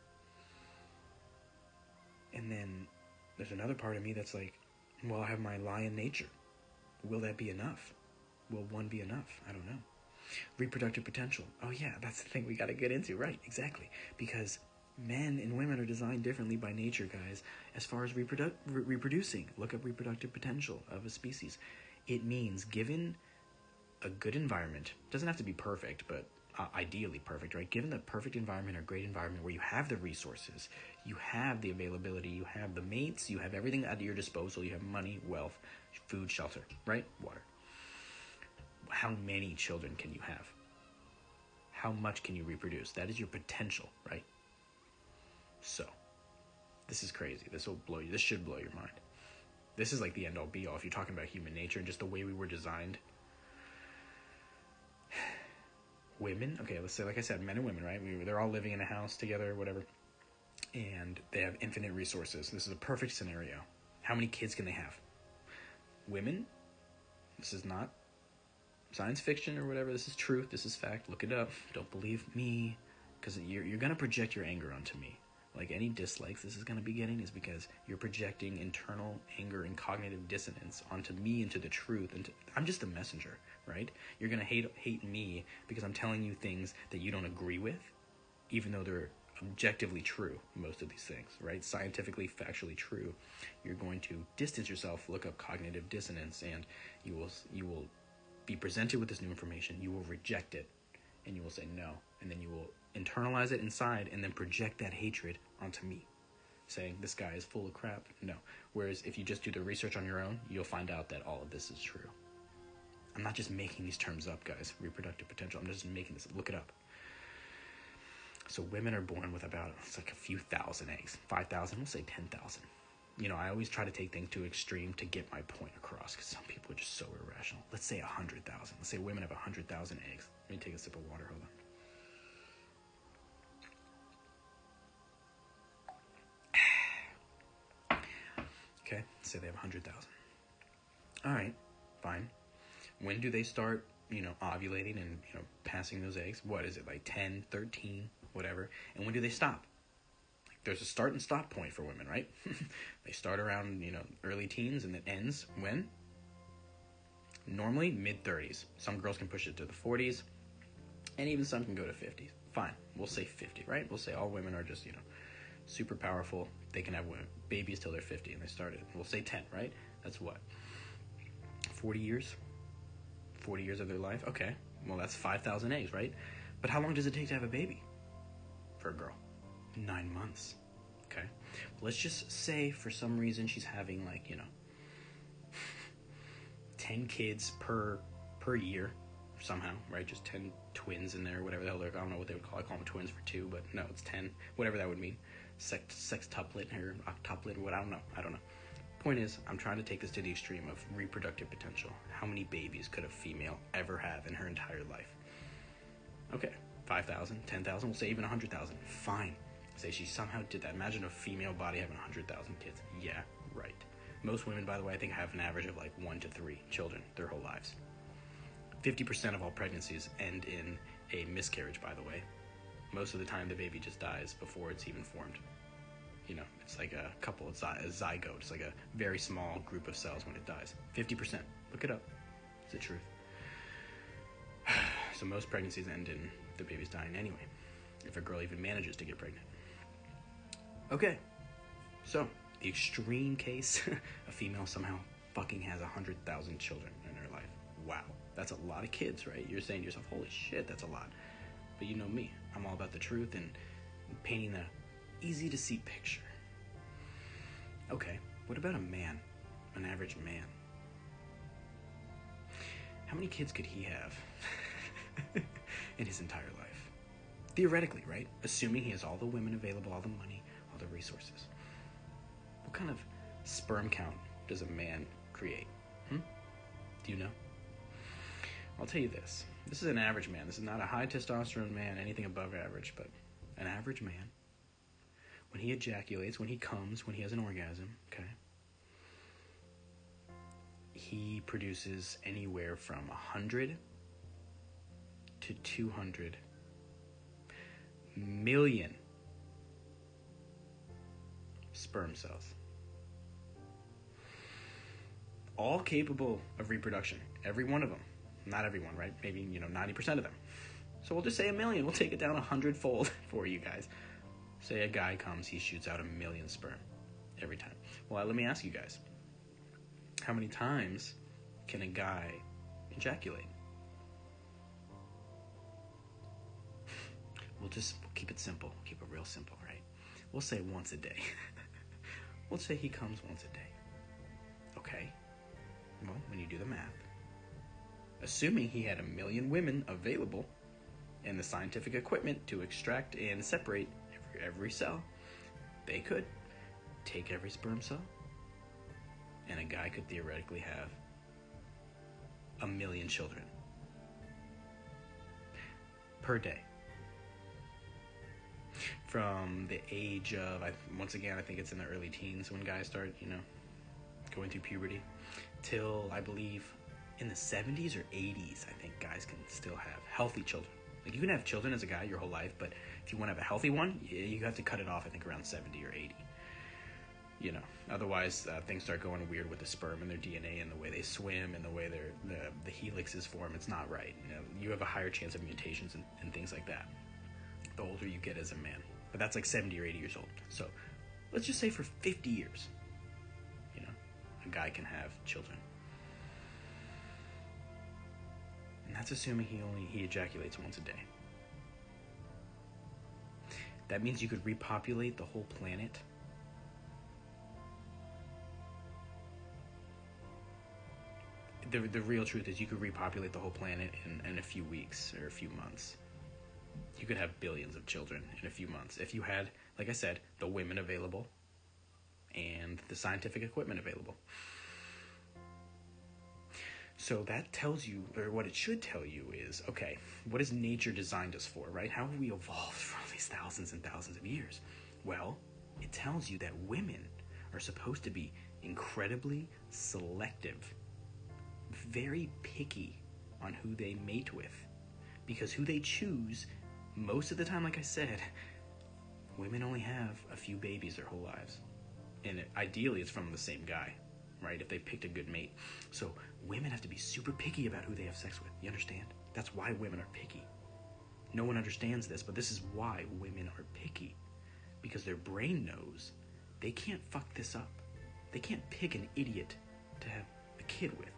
And then there's another part of me that's like, well, I have my lion nature. Will that be enough? Will one be enough? I don't know. Reproductive potential. Oh yeah, that's the thing we gotta get into, right? Exactly. Because men and women are designed differently by nature, guys. As far as reproducing, look up reproductive potential of a species. It means given a good environment, doesn't have to be perfect, but ideally perfect, right? Given the perfect environment or great environment where you have the resources, you have the availability, you have the mates, you have everything at your disposal, you have money, wealth, food, shelter, right? Water. How many children can you have? How much can you reproduce? That is your potential, right? So, this is crazy. This should blow your mind. This is like the end all be all if you're talking about human nature and just the way we were designed. Women, okay, let's say, like I said, men and women, right? They're all living in a house together, whatever, and they have infinite resources. This is a perfect scenario. How many kids can they have? Women, this is not science fiction or whatever. This is truth. This is fact. Look it up. Don't believe me, because you're going to project your anger onto me. Like, any dislikes this is going to be getting is because you're projecting internal anger and cognitive dissonance onto me, into the truth. And I'm just a messenger, right? You're going to hate me because I'm telling you things that you don't agree with, even though they're objectively true, most of these things, right? Scientifically, factually true. You're going to distance yourself, look up cognitive dissonance, and you will be presented with this new information. You will reject it, and you will say no, and then you will internalize it inside and then project that hatred onto me, saying this guy is full of crap. No. Whereas if you just do the research on your own, you'll find out that all of this is true. I'm not just making these terms up, guys. Reproductive potential. I'm just making this. Look it up. So women are born with about, it's like a few thousand eggs. 5,000, we'll say 10,000. You know, I always try to take things to extreme to get my point across, because some people are just so irrational. Let's say 100,000. Let's say women have 100,000 eggs. Let me take a sip of water. Hold on. Okay, say they have 100,000. All right, fine. When do they start, ovulating and, passing those eggs? What is it, like 10, 13, whatever? And when do they stop? Like, there's a start and stop point for women, right? They start around, early teens, and it ends when? Normally, mid-30s. Some girls can push it to the 40s, and even some can go to 50s. Fine, we'll say 50, right? We'll say all women are just, super powerful. They can have babies till they're 50, and they started. We'll say 10, right? That's what? 40 years? 40 years of their life? Okay, well, that's 5,000 eggs, right? But how long does it take to have a baby for a girl? 9 months. Okay, let's just say for some reason she's having 10 kids per year somehow, right? Just 10 twins in there, whatever the hell I don't know what they would call it. I call them twins for 2, but no, it's 10, whatever that would mean. Sextuplet or octuplet, what, I don't know. Point is, I'm trying to take this to the extreme of reproductive potential. How many babies could a female ever have in her entire life? Okay, 5,000, 10,000, we'll say even 100,000. Fine. Say she somehow did that. Imagine a female body having 100,000 kids. Yeah, right. Most women, by the way, I think have an average of 1 to 3 children their whole lives. 50% of all pregnancies end in a miscarriage, by the way. Most of the time, the baby just dies before it's even formed. It's like a couple, it's a zygote. It's like a very small group of cells when it dies. 50%. Look it up. It's the truth. So most pregnancies end in the baby's dying anyway, if a girl even manages to get pregnant. Okay, so the extreme case, a female somehow fucking has 100,000 children in her life. Wow, that's a lot of kids, right? You're saying to yourself, holy shit, that's a lot. But you know me, I'm all about the truth and painting the easy to see picture. Okay, what about a man, an average man? how many kids could he have in his entire life? Theoretically, right? Assuming he has all the women available, all the money, all the resources. What kind of sperm count does a man create? Do you know? I'll tell you this. This is an average man. This is not a high testosterone man, anything above average, but an average man. When he ejaculates, when he comes, when he has an orgasm, okay, he produces anywhere from 100 to 200 million sperm cells. All capable of reproduction. Every one of them. Not everyone, right? Maybe, 90% of them. So we'll just say 1 million. We'll take it down 100-fold for you guys. Say a guy comes, he shoots out 1 million sperm every time. Well, let me ask you guys. How many times can a guy ejaculate? We'll keep it simple. Keep it real simple, right? We'll say once a day. We'll say he comes once a day. Okay. Well, when you do the math, assuming he had 1 million women available and the scientific equipment to extract and separate every cell, they could take every sperm cell, and a guy could theoretically have 1 million children per day. From the age of, once again, I think it's in the early teens when guys start, going through puberty, till I believe in the 70s or 80s, I think guys can still have healthy children. Like, you can have children as a guy your whole life, but if you want to have a healthy one, you have to cut it off, I think, around 70 or 80. Otherwise things start going weird with the sperm and their DNA and the way they swim and the way the helixes form. It's not right. You have a higher chance of mutations and things like that the older you get as a man. But that's like 70 or 80 years old. So let's just say for 50 years, a guy can have children. And that's assuming he ejaculates once a day. That means you could repopulate the whole planet the real truth is you could repopulate the whole planet in a few weeks or a few months. You could have billions of children in a few months if you had, like I said, the women available and the scientific equipment available. So that tells you, or what it should tell you is, okay, what has nature designed us for, right? How have we evolved for all these thousands and thousands of years? Well, it tells you that women are supposed to be incredibly selective, very picky on who they mate with, because who they choose, most of the time, like I said, women only have a few babies their whole lives. And ideally, it's from the same guy, right? If they picked a good mate. So women have to be super picky about who they have sex with. You understand? That's why women are picky. No one understands this, but this is why women are picky. Because their brain knows they can't fuck this up. They can't pick an idiot to have a kid with.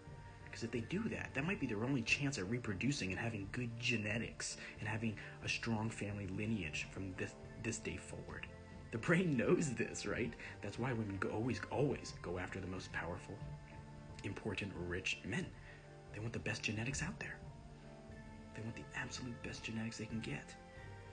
Because if they do that, that might be their only chance at reproducing and having good genetics and having a strong family lineage from this day forward. The brain knows this, right? That's why women always go after the most powerful, important, rich men. They want the best genetics out there. They want the absolute best genetics they can get.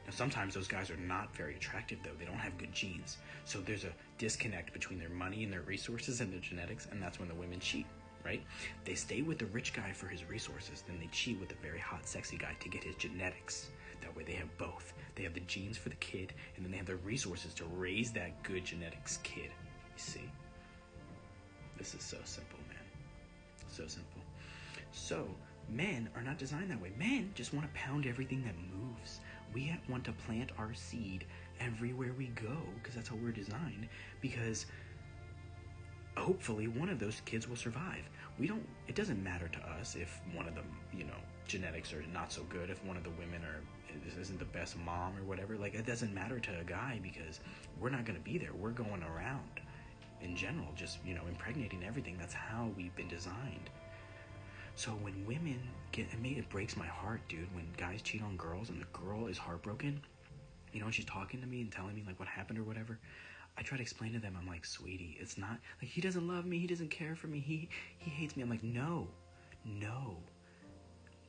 Now, sometimes those guys are not very attractive, though. They don't have good genes. So there's a disconnect between their money and their resources and their genetics, and that's when the women cheat, right? They stay with the rich guy for his resources, then they cheat with the very hot, sexy guy to get his genetics. That way they have both. They have the genes for the kid, and then they have the resources to raise that good genetics kid. You see? This is so simple, man. So simple. So, men are not designed that way. Men just want to pound everything that moves. We want to plant our seed everywhere we go, because that's how we're designed, because hopefully one of those kids will survive. It doesn't matter to us if one of them, genetics are not so good, if one of the women isn't the best mom or whatever. Like, it doesn't matter to a guy, because we're not going to be there. We're going around in general, just, impregnating everything. That's how we've been designed. So when women it breaks my heart, dude, when guys cheat on girls and the girl is heartbroken, and she's talking to me and telling me, like, what happened or whatever. I try to explain to them, I'm like, sweetie, it's not, like, he doesn't love me, he doesn't care for me, he hates me. I'm like, no,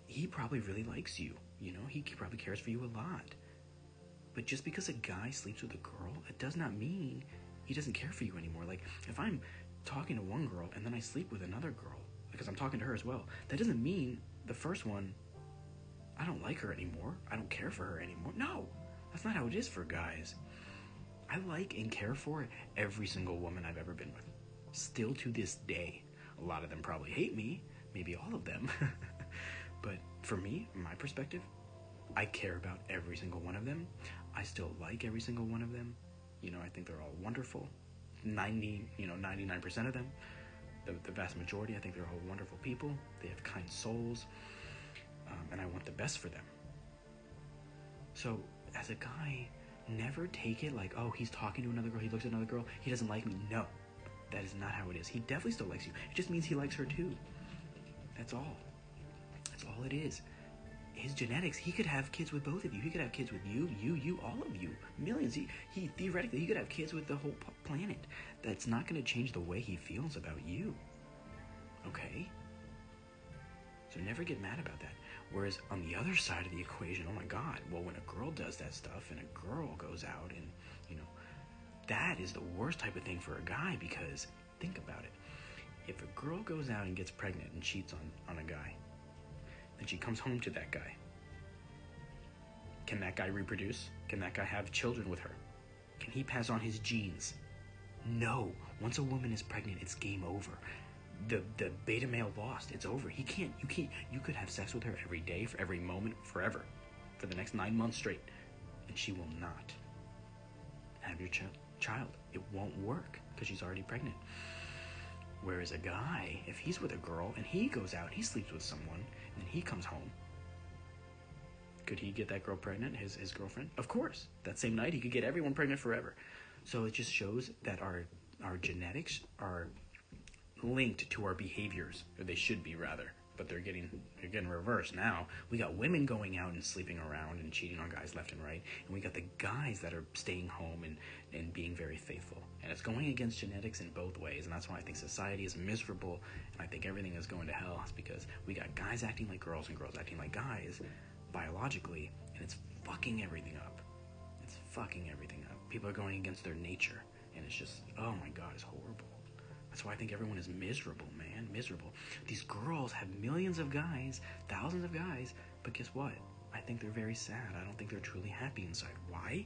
he probably really likes you. You know, he probably cares for you a lot. But just because a guy sleeps with a girl, it does not mean he doesn't care for you anymore. Like, if I'm talking to one girl and then I sleep with another girl, because I'm talking to her as well, that doesn't mean the first one, I don't like her anymore. I don't care for her anymore. No, that's not how it is for guys. I like and care for every single woman I've ever been with. Still to this day. A lot of them probably hate me. Maybe all of them. But for me, from my perspective, I care about every single one of them. I still like every single one of them. You know, I think they're all wonderful. 99% of them. The vast majority, I think they're all wonderful people. They have kind souls. And I want the best for them. So, as a guy, never take it like, oh, he's talking to another girl, he looks at another girl, he doesn't like me. No, that is not how it is. He definitely still likes you. It just means he likes her too. That's all. That's all it is. His genetics, he could have kids with both of you. He could have kids with you, all of you. Millions. He theoretically, he could have kids with the whole planet. That's not going to change the way he feels about you. Okay? So never get mad about that. Whereas on the other side of the equation, oh my God, well, when a girl does that stuff and a girl goes out and, that is the worst type of thing for a guy, because think about it. If a girl goes out and gets pregnant and cheats on a guy, then she comes home to that guy. Can that guy reproduce? Can that guy have children with her? Can he pass on his genes? No. Once a woman is pregnant, it's game over. The beta male lost. It's over. You could have sex with her every day, for every moment, forever, for the next 9 months straight, and she will not have your child. It won't work because she's already pregnant. Whereas a guy, if he's with a girl and he goes out, he sleeps with someone, and then he comes home, could he get that girl pregnant, his girlfriend? Of course. That same night, he could get everyone pregnant forever. So it just shows that our genetics are linked to our behaviors, or they should be, rather, but they're getting reversed now. We got women going out and sleeping around and cheating on guys left and right, and we got the guys that are staying home and being very faithful. And it's going against genetics in both ways, and that's why I think society is miserable, and I think everything is going to hell. It's because we got guys acting like girls and girls acting like guys biologically, and it's fucking everything up. It's fucking everything up. People are going against their nature, and it's just, oh my God, it's horrible. That's why I think everyone is miserable, man. Miserable. These girls have millions of guys, thousands of guys, but guess what? I think they're very sad. I don't think they're truly happy inside. Why?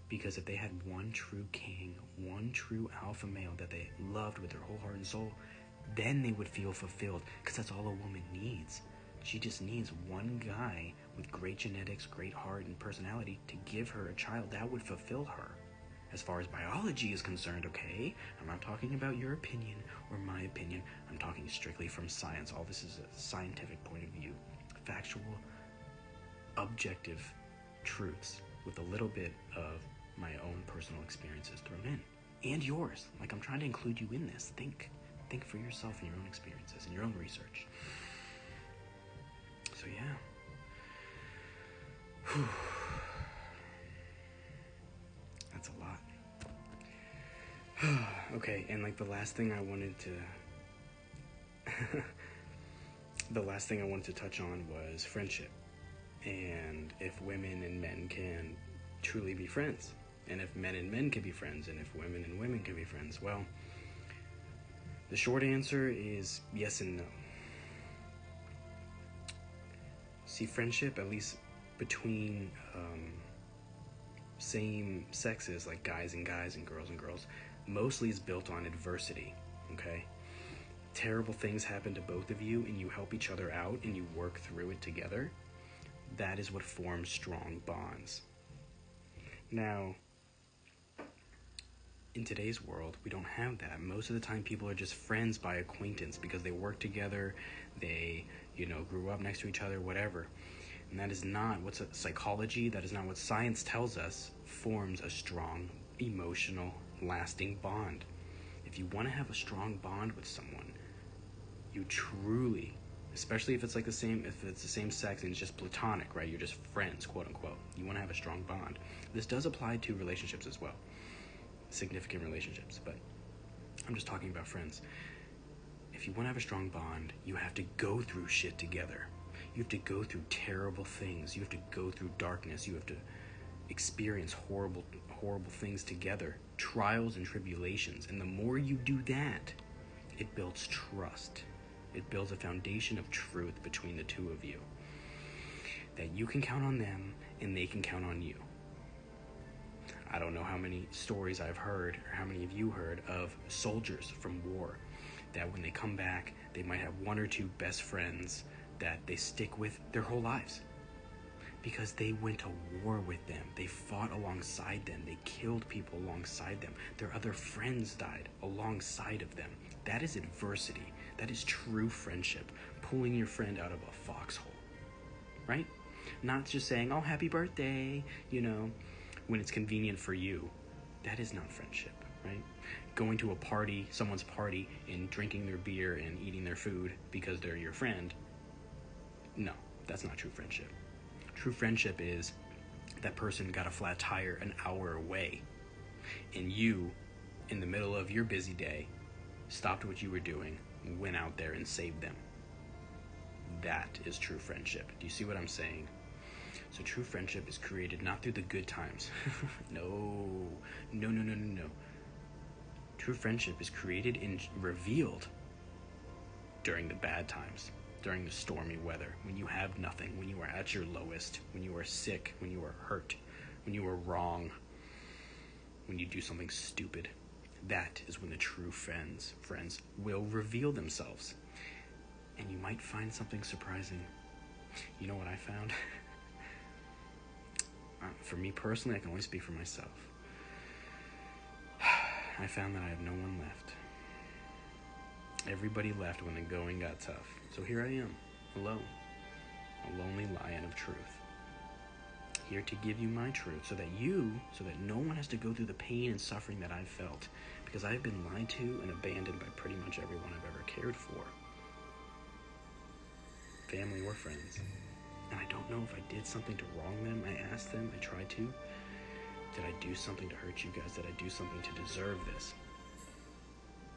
Because if they had one true king, one true alpha male that they loved with their whole heart and soul, then they would feel fulfilled, because that's all a woman needs. She just needs one guy with great genetics, great heart, and personality to give her a child. That would fulfill her. As far as biology is concerned, okay? I'm not talking about your opinion or my opinion. I'm talking strictly from science. All this is a scientific point of view. Factual, objective truths with a little bit of my own personal experiences thrown in. And yours. Like, I'm trying to include you in this. Think for yourself and your own experiences and your own research. So, yeah. Whew. That's a lot. Okay, and like the last thing I wanted to touch on was friendship, and if women and men can truly be friends, and if men and men can be friends, and if women and women can be friends. Well, the short answer is yes and no. See, friendship, at least between same sexes, like guys and guys and girls, mostly is built on adversity, okay? Terrible things happen to both of you, and you help each other out, and you work through it together. That is what forms strong bonds. Now, in today's world, we don't have that. Most of the time, people are just friends by acquaintance because they work together, they, grew up next to each other, whatever. And that is not what psychology, that is not what science tells us forms a strong, emotional, lasting bond. If you want to have a strong bond with someone, you truly, especially if it's the same sex and it's just platonic, right? You're just friends, quote unquote. You want to have a strong bond. This does apply to relationships as well, significant relationships, but I'm just talking about friends. If you want to have a strong bond, you have to go through shit together. You have to go through terrible things. You have to go through darkness. You have to experience horrible things together, trials and tribulations. And the more you do that, it builds trust. It builds a foundation of truth between the two of you, that you can count on them and they can count on you. I don't know how many stories I've heard, or how many of you heard, of soldiers from war, that when they come back, they might have one or two best friends that they stick with their whole lives, because they went to war with them. They fought alongside them. They killed people alongside them. Their other friends died alongside of them. That is adversity. That is true friendship. Pulling your friend out of a foxhole, right? Not just saying, oh, happy birthday, when it's convenient for you. That is not friendship, right? Going to a party, someone's party, and drinking their beer and eating their food because they're your friend. No, that's not true friendship. True friendship is that person got a flat tire an hour away, and you, in the middle of your busy day, stopped what you were doing, went out there and saved them. That is true friendship. Do you see what I'm saying? So true friendship is created not through the good times. No. True friendship is created and revealed during the bad times, during the stormy weather, when you have nothing, when you are at your lowest, when you are sick, when you are hurt, when you are wrong, when you do something stupid. That is when the true friends will reveal themselves. And you might find something surprising. You know what I found? For me personally, I can only speak for myself. I found that I have no one left. Everybody left when the going got tough. So here I am, alone, a lonely lion of truth. Here to give you my truth so that no one has to go through the pain and suffering that I've felt, because I've been lied to and abandoned by pretty much everyone I've ever cared for. Family or friends. And I don't know if I did something to wrong them. I asked them, I tried to. Did I do something to hurt you guys? Did I do something to deserve this?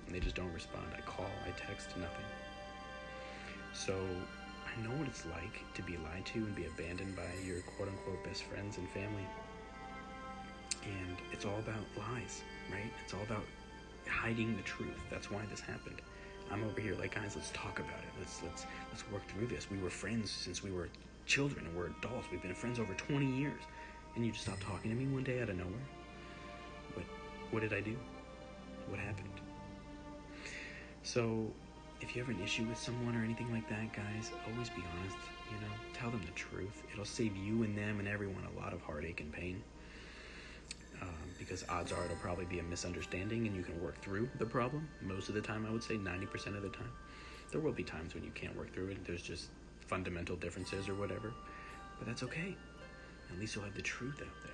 And they just don't respond. I call, I text, nothing. So I know what it's like to be lied to and be abandoned by your quote-unquote best friends and family. And it's all about lies, right? It's all about hiding the truth. That's why this happened. I'm over here like, guys, let's talk about it. Let's work through this. We were friends since we were children and we're adults. We've been friends over 20 years. And you just stopped talking to me one day out of nowhere. What did I do? What happened? So if you have an issue with someone or anything like that, guys, always be honest, tell them the truth. It'll save you and them and everyone a lot of heartache and pain. Because odds are it'll probably be a misunderstanding and you can work through the problem. Most of the time, I would say 90% of the time. There will be times when you can't work through it. There's just fundamental differences or whatever. But that's okay. At least you'll have the truth out there.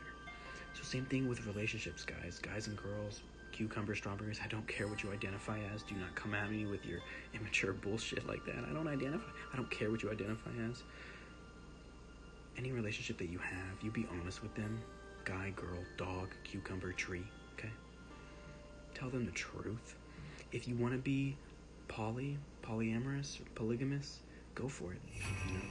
So same thing with relationships, guys. Guys and girls, cucumbers, strawberries, I don't care what you identify as. Do not come at me with your immature bullshit like that. I don't care what you identify as. Any relationship that you have, you be honest with them. Guy, girl, dog, cucumber, tree, okay? Tell them the truth. If you want to be polyamorous, or polygamous, go for it.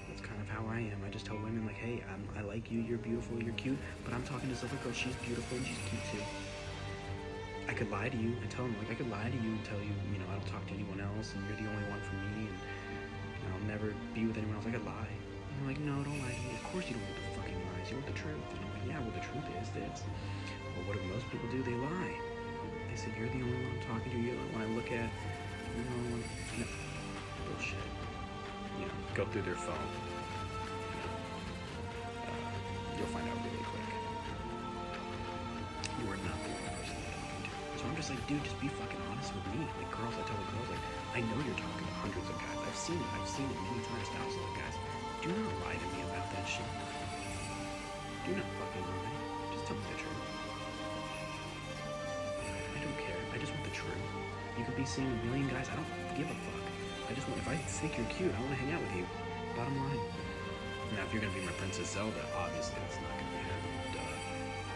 That's kind of how I am. I just tell women, like, hey, I like you, you're beautiful, you're cute, but I'm talking to this other girl, she's beautiful and she's cute too. I could lie to you and tell them, like, I could lie to you and tell you, I don't talk to anyone else and you're the only one for me and I'll never be with anyone else. I could lie. And you're like, no, don't lie to me. Of course you don't want the fucking lies. You want the truth. And I'm like, yeah, well, the truth is this. Well, what do most people do? They lie. They say, you're the only one I'm talking to. You're the only one I look at. You're the only one. No. Bullshit. Go through their phone. You'll find out really quick. You are not the only person they're talking to. So I'm just like, dude, just be fucking honest with me. Like, girls, I tell the girls, like, I know you're talking to hundreds of guys. I've seen it many times, thousands of guys. Do not lie to me about that shit. Do not fucking lie. Just tell me the truth. I don't care. I just want the truth. You could be seeing a million guys. I don't give a fuck. If I think you're cute, I want to hang out with you. Bottom line. Now, if you're going to be my Princess Zelda, obviously that's not going to be happening. Duh.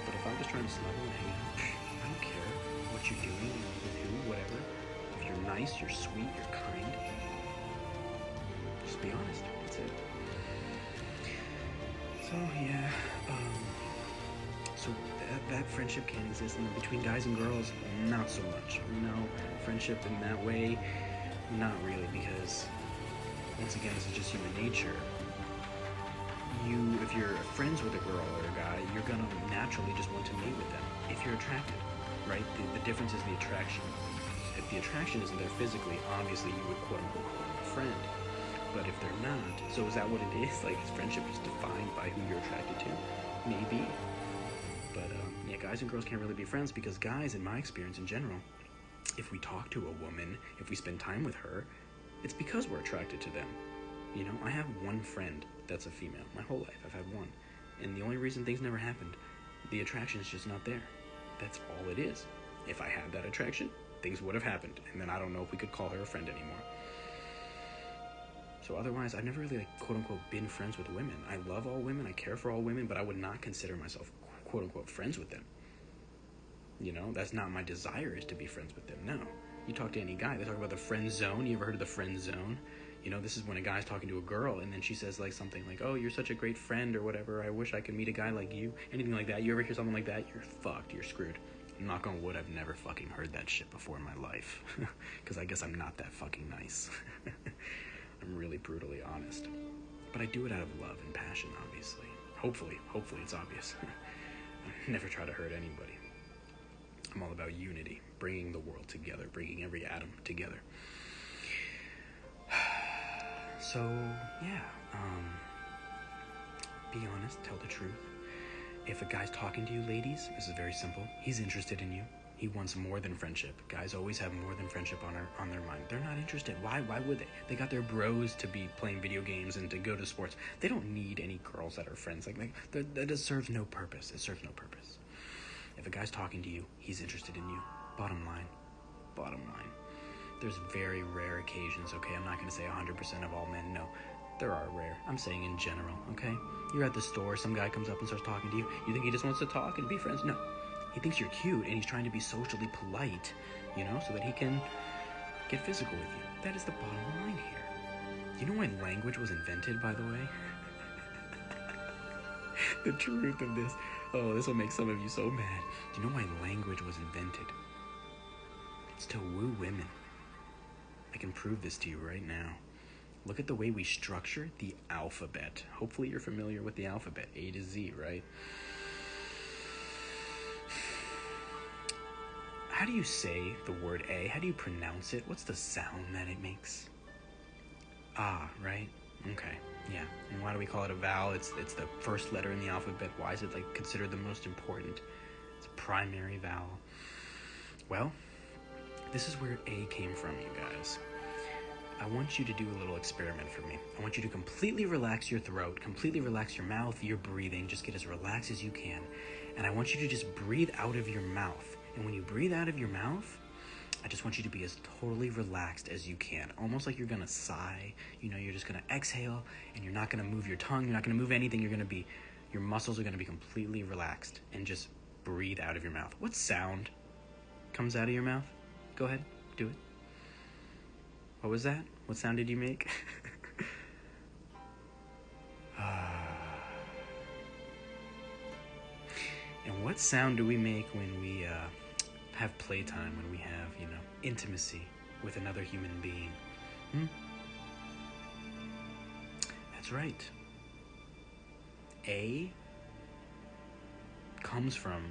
But if I'm just trying to snuggle and hang out, I don't care what you're doing, with who, whatever. If you're nice, you're sweet, you're kind, just be honest. That's it. So yeah, so that friendship can exist, and between guys and girls, not so much. Friendship in that way, not really, because once again, this is just human nature. If you're friends with a girl or a guy, you're gonna naturally just want to mate with them if you're attracted, right? The difference is the attraction. If the attraction isn't there physically, obviously you would quote unquote call them a friend. But if they're not, so is that what it is? Like, is friendship just defined by who you're attracted to? Maybe. But yeah, guys and girls can't really be friends, because guys, in my experience in general, if we talk to a woman, if we spend time with her, it's because we're attracted to them. I have one friend that's a female. My whole life, I've had one. And the only reason things never happened, the attraction is just not there. That's all it is. If I had that attraction, things would have happened. And then I don't know if we could call her a friend anymore. So otherwise, I've never really, quote-unquote, been friends with women. I love all women. I care for all women. But I would not consider myself, quote-unquote, friends with them. That's not my desire, is to be friends with them. No. You talk to any guy, they talk about the friend zone. You ever heard of the friend zone? This is when a guy's talking to a girl, and then she says, something like, oh, you're such a great friend, or whatever. I wish I could meet a guy like you. Anything like that. You ever hear something like that? You're fucked. You're screwed. Knock on wood, I've never fucking heard that shit before in my life. Because I guess I'm not that fucking nice. I'm really brutally honest. But I do it out of love and passion, obviously. Hopefully it's obvious. I never try to hurt anybody. I'm all about unity, bringing the world together, bringing every atom together. So, yeah, be honest, tell the truth. If a guy's talking to you, ladies, this is very simple. He's interested in you. He wants more than friendship. Guys always have more than friendship on their mind. They're not interested. Why would they? They got their bros to be playing video games and to go to sports. They don't need any girls that are friends. That serves no purpose. It serves no purpose. If a guy's talking to you, he's interested in you. Bottom line. There's very rare occasions, okay? I'm not going to say 100% of all men. No, there are rare. I'm saying in general, okay? You're at the store, some guy comes up and starts talking to you. You think he just wants to talk and be friends? No. He thinks you're cute, and he's trying to be socially polite, so that he can get physical with you. That is the bottom line here. You know why language was invented, by the way? The truth of this. Oh, this will make some of you so mad. Do you know why language was invented? It's to woo women. I can prove this to you right now. Look at the way we structure the alphabet. Hopefully you're familiar with the alphabet, A to Z, right? How do you say the word A? How do you pronounce it? What's the sound that it makes? Ah, right? Okay, yeah. And why do we call it a vowel? It's the first letter in the alphabet. Why is it considered the most important? It's a primary vowel. Well, this is where A came from, you guys. I want you to do a little experiment for me. I want you to completely relax your throat, completely relax your mouth, your breathing. Just get as relaxed as you can. And I want you to just breathe out of your mouth. And when you breathe out of your mouth, I just want you to be as totally relaxed as you can. Almost like you're going to sigh. You're just going to exhale, and you're not going to move your tongue. You're not going to move anything. Your muscles are going to be completely relaxed. And just breathe out of your mouth. What sound comes out of your mouth? Go ahead, do it. What was that? What sound did you make? And what sound do we make when we have playtime, when we have, intimacy with another human being? That's right. A comes from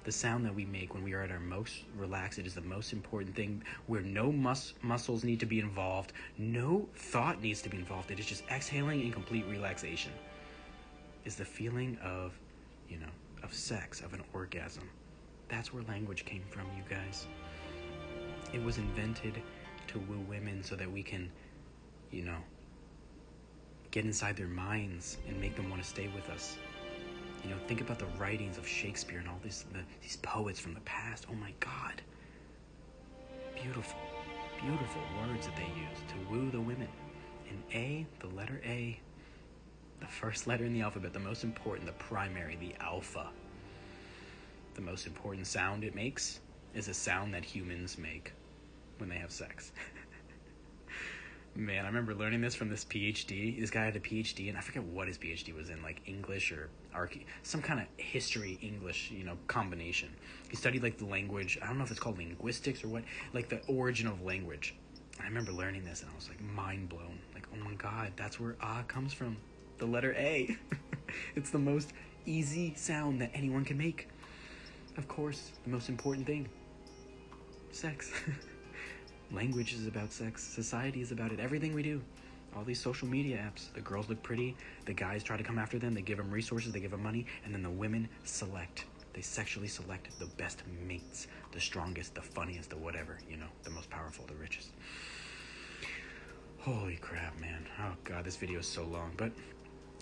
the sound that we make when we are at our most relaxed. It is the most important thing, where no muscles need to be involved. No thought needs to be involved. It is just exhaling in complete relaxation. Is the feeling of, of sex, of an orgasm. That's where language came from, you guys. It was invented to woo women so that we can, get inside their minds and make them want to stay with us. Think about the writings of Shakespeare and all these poets from the past. Oh my God. Beautiful, beautiful words that they used to woo the women. And A, the letter A, the first letter in the alphabet, the most important, the primary, the alpha. The most important sound it makes is a sound that humans make when they have sex. Man, I remember learning this from this PhD. This guy had a PhD, and I forget what his PhD was in, like English or some kind of history English, combination. He studied like the language. I don't know if it's called linguistics or what, like the origin of language. I remember learning this, and I was like mind blown. Like, oh my god, that's where "ah" comes from, the letter A. It's the most easy sound that anyone can make. Of course, the most important thing: sex. Language is about sex. Society is about it. Everything we do. All these social media apps. The girls look pretty. The guys try to come after them. They give them resources. They give them money. And then the women select. They sexually select the best mates. The strongest, the funniest, the whatever. The most powerful, the richest. Holy crap, man. Oh, God, this video is so long. But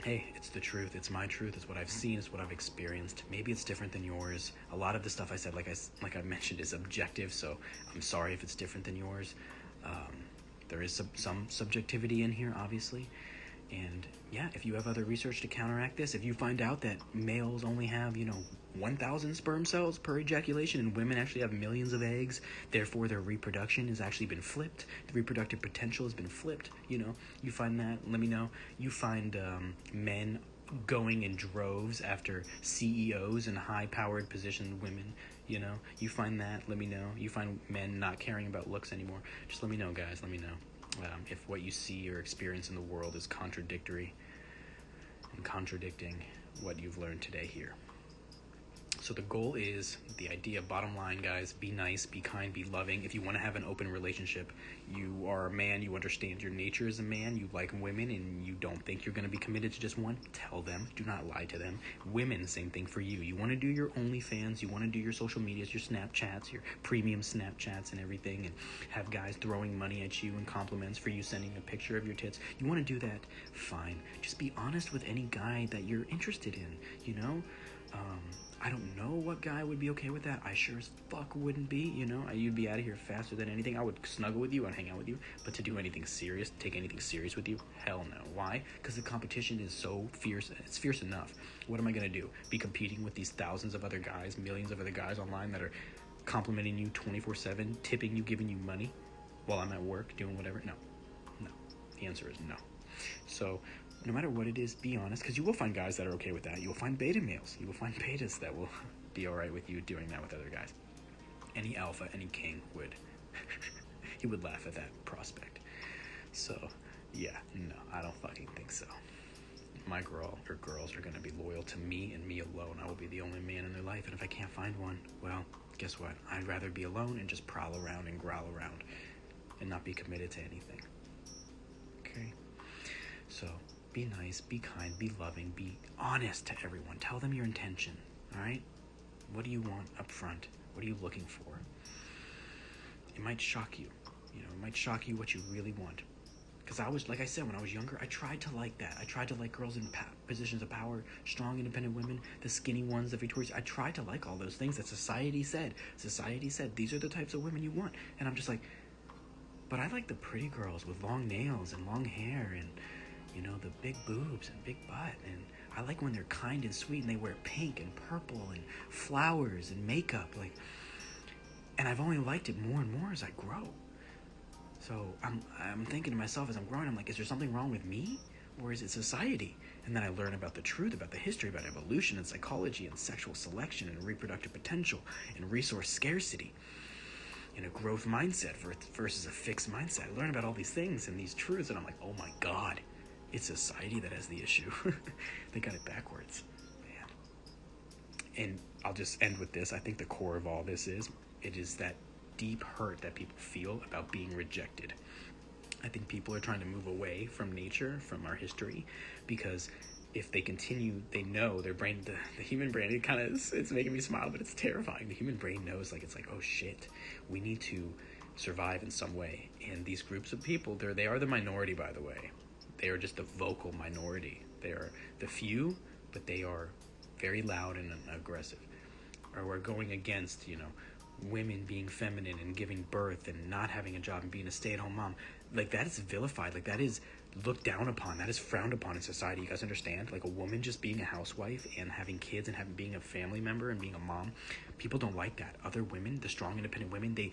hey, it's the truth. It's my truth. It's what I've seen. It's what I've experienced. Maybe it's different than yours. A lot of the stuff I said, like I mentioned, is objective, so I'm sorry if it's different than yours. There is some subjectivity in here, obviously. And yeah, if you have other research to counteract this, if you find out that males only have, 1,000 sperm cells per ejaculation and women actually have millions of eggs, therefore their reproduction has actually been flipped, the reproductive potential has been flipped, you find that, let me know. You find men going in droves after CEOs and high-powered positioned women, you find that, let me know. You find men not caring about looks anymore, just let me know, guys, let me know. If what you see or experience in the world is contradictory and contradicting what you've learned today here. So the goal is, the idea, bottom line, guys, be nice, be kind, be loving. If you want to have an open relationship, you are a man, you understand your nature as a man, you like women, and you don't think you're going to be committed to just one, tell them. Do not lie to them. Women, same thing for you. You want to do your OnlyFans, you want to do your social medias, your Snapchats, your premium Snapchats and everything, and have guys throwing money at you and compliments for you sending a picture of your tits. You want to do that? Fine. Just be honest with any guy that you're interested in, I don't know what guy would be okay with that. I sure as fuck wouldn't be, You'd be out of here faster than anything. I would snuggle with you and hang out with you. But to do anything serious, take anything serious with you, hell no. Why? Because the competition is so fierce. It's fierce enough. What am I going to do? Be competing with these thousands of other guys, millions of other guys online that are complimenting you 24/7, tipping you, giving you money while I'm at work, doing whatever? No. The answer is no. So no matter what it is, be honest, because you will find guys that are okay with that. You will find beta males. You will find betas that will be all right with you doing that with other guys. Any alpha, any king would, he would laugh at that prospect. So, yeah, no, I don't fucking think so. My girl or girls are going to be loyal to me and me alone. I will be the only man in their life, and if I can't find one, well, guess what? I'd rather be alone and just prowl around and growl around and not be committed to anything. Okay? So be nice, be kind, be loving, be honest to everyone. Tell them your intention, all right? What do you want up front? What are you looking for? It might shock you, it might shock you what you really want. Because like I said, when I was younger, I tried to like that. I tried to like girls in positions of power, strong, independent women, the skinny ones, the victorious. I tried to like all those things that society said. Society said, these are the types of women you want. And I'm just like, but I like the pretty girls with long nails and long hair and the big boobs and big butt, and I like when they're kind and sweet and they wear pink and purple and flowers and makeup, and I've only liked it more and more as I grow. So I'm thinking to myself as I'm growing, I'm like, is there something wrong with me, or is it society? And then I learn about the truth, about the history, about evolution and psychology and sexual selection and reproductive potential and resource scarcity and a growth mindset versus a fixed mindset. I learn about all these things and these truths, and I'm like, oh my God, it's society that has the issue. They got it backwards, man. And I'll just end with this. I think the core of all this is that deep hurt that people feel about being rejected. I think people are trying to move away from nature, from our history, because if they continue, they know their brain, the human brain, it's making me smile, but it's terrifying. The human brain knows, it's like, oh shit, we need to survive in some way. And these groups of people, they are the minority, by the way. They are just the vocal minority. They are the few, but they are very loud and aggressive. Or we're going against, women being feminine and giving birth and not having a job and being a stay-at-home mom. That is vilified. That is looked down upon. That is frowned upon in society. You guys understand? Like a woman just being a housewife and having kids and being a family member and being a mom. People don't like that. Other women, the strong, independent women, they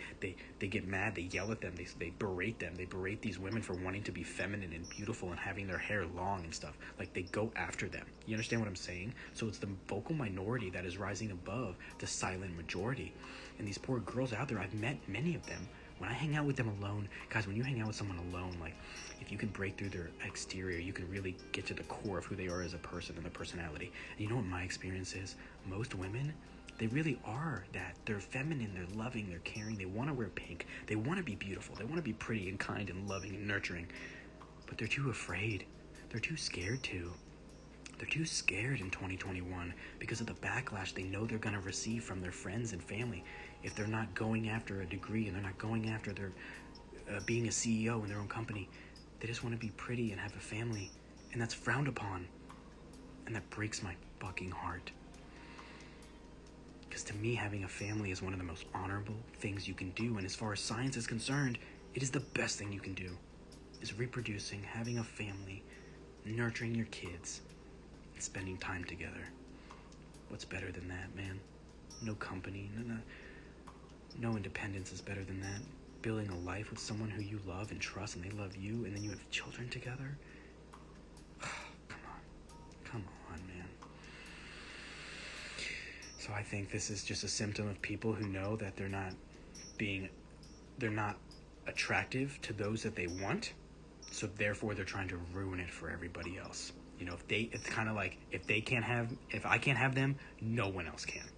get mad. They yell at them. They berate them. They berate these women for wanting to be feminine and beautiful and having their hair long and stuff. Like they go after them. You understand what I'm saying? So it's the vocal minority that is rising above the silent majority. And these poor girls out there, I've met many of them. When I hang out with them alone, guys, when you hang out with someone alone, like, if you can break through their exterior, you can really get to the core of who they are as a person and their personality. And you know what my experience is? Most women, they really are that. They're feminine, they're loving, they're caring, they want to wear pink, they want to be beautiful, they want to be pretty and kind and loving and nurturing. But they're too afraid. They're too scared to. They're too scared in 2021 because of the backlash they know they're going to receive from their friends and family if they're not going after a degree and they're not going after their being a CEO in their own company. They just want to be pretty and have a family, and that's frowned upon, and that breaks my fucking heart. Because to me, having a family is one of the most honorable things you can do, and as far as science is concerned, it is the best thing you can do, is reproducing, having a family, nurturing your kids, and spending time together. What's better than that, man? No company, no independence is better than that. Building a life with someone who you love and trust and they love you, and then you have children together. Come on, man. So I think this is just a symptom of people who know that they're not attractive to those that they want, so therefore they're trying to ruin it for everybody else. You know, it's kind of like if I can't have them, no one else can.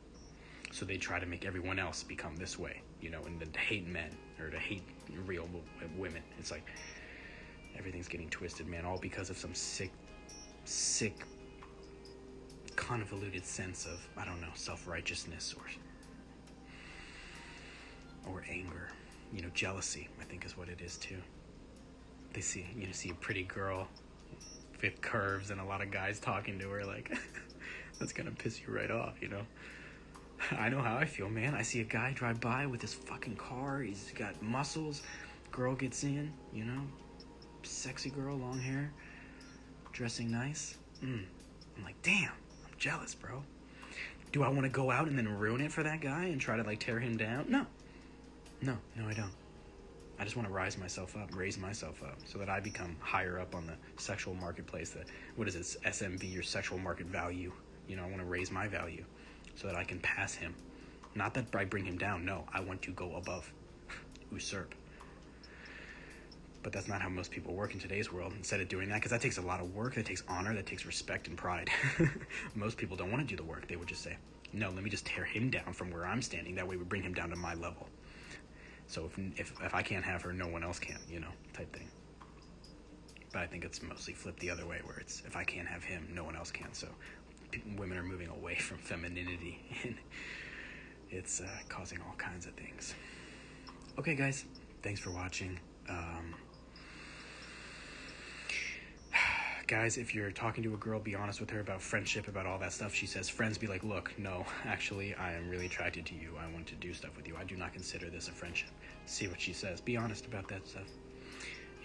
So they try to make everyone else become this way, you know, and to hate men or to hate real women. It's like everything's getting twisted, man, all because of some sick, convoluted sense of, I don't know, self-righteousness or anger, you know, jealousy, I think is what it is too. They see a pretty girl with curves and a lot of guys talking to her, like, that's gonna piss you right off, you know. I know how I feel, man. I see a guy drive by with his fucking car. He's got muscles. Girl gets in, you know. Sexy girl, long hair. Dressing nice. I'm like, damn. I'm jealous, bro. Do I want to go out and then ruin it for that guy and try to, like, tear him down? No, I don't. I just want to raise myself up so that I become higher up on the sexual marketplace. What is it? SMV, or sexual market value. You know, I want to raise my value so that I can pass him. Not that I bring him down. No, I want to go above. Usurp. But that's not how most people work in today's world. Instead of doing that, because that takes a lot of work, that takes honor, that takes respect and pride. Most people don't want to do the work. They would just say, no, let me just tear him down from where I'm standing. That way we bring him down to my level. So if I can't have her, no one else can, you know, type thing. But I think it's mostly flipped the other way, where it's if I can't have him, no one else can. So women are moving away from femininity, and it's causing all kinds of things. Okay, guys, thanks for watching. Guys, if you're talking to a girl, be honest with her about friendship, about all that stuff. She says friends, be like, look, no, actually, I am really attracted to you. I want to do stuff with you. I do not consider this a friendship. See what she says. Be honest about that stuff.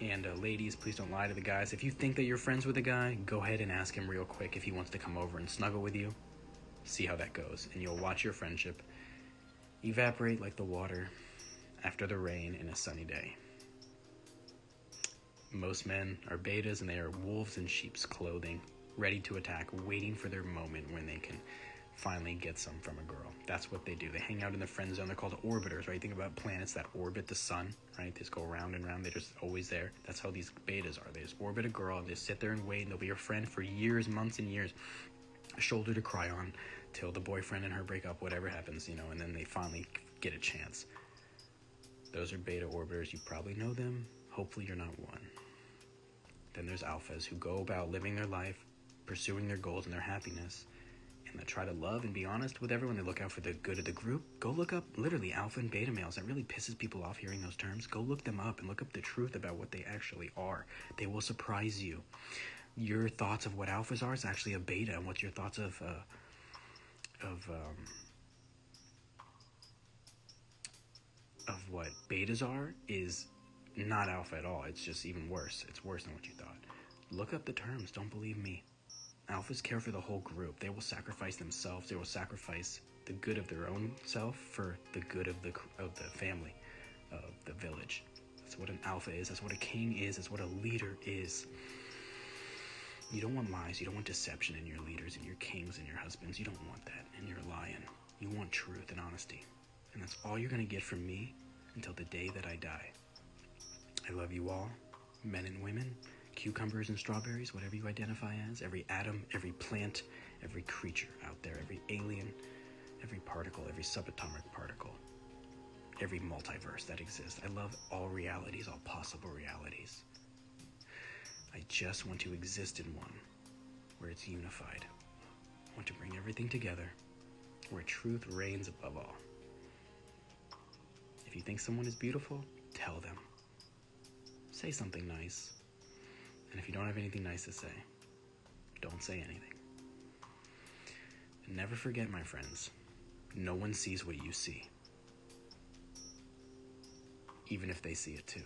And ladies, please don't lie to the guys. If you think that you're friends with a guy, go ahead and ask him real quick if he wants to come over and snuggle with you. See how that goes. And you'll watch your friendship evaporate like the water after the rain in a sunny day. Most men are betas, and they are wolves in sheep's clothing, ready to attack, waiting for their moment when they can finally get some from a girl. That's what they do. They hang out in the friend zone. They're called orbiters, right? Think about planets that orbit the sun, right? They just go round and round. They're just always there. That's how these betas are. They just orbit a girl, and they sit there and wait, and they'll be your friend for years, months, and years. A shoulder to cry on till the boyfriend and her break up, whatever happens, you know, and then they finally get a chance. Those are beta orbiters. You probably know them. Hopefully you're not one. Then there's alphas who go about living their life, pursuing their goals and their happiness, and they try to love and be honest with everyone. They look out for the good of the group. Go look up literally alpha and beta males. That really pisses people off hearing those terms. Go look them up and look up the truth about what they actually are. They will surprise you. Your thoughts of what alphas are is actually a beta, and what's your thoughts of what betas are is not alpha at all. It's just even worse. It's worse than what you thought. Look up the terms. Don't believe me. Alphas care for the whole group. They will sacrifice themselves. They will sacrifice the good of their own self for the good of the family, of the village. That's what an alpha is. That's what a king is. That's what a leader is. You don't want lies. You don't want deception in your leaders and your kings and your husbands. You don't want that in your lion. You want truth and honesty. And that's all you're going to get from me until the day that I die. I love you all, men and women, cucumbers and strawberries, whatever you identify as, every atom, every plant, every creature out there, every alien, every particle, every subatomic particle, every multiverse that exists. I love all realities, all possible realities. I just want to exist in one where it's unified. I want to bring everything together where truth reigns above all. If you think someone is beautiful, tell them. Say something nice. And if you don't have anything nice to say, don't say anything. And never forget, my friends, no one sees what you see, even if they see it too.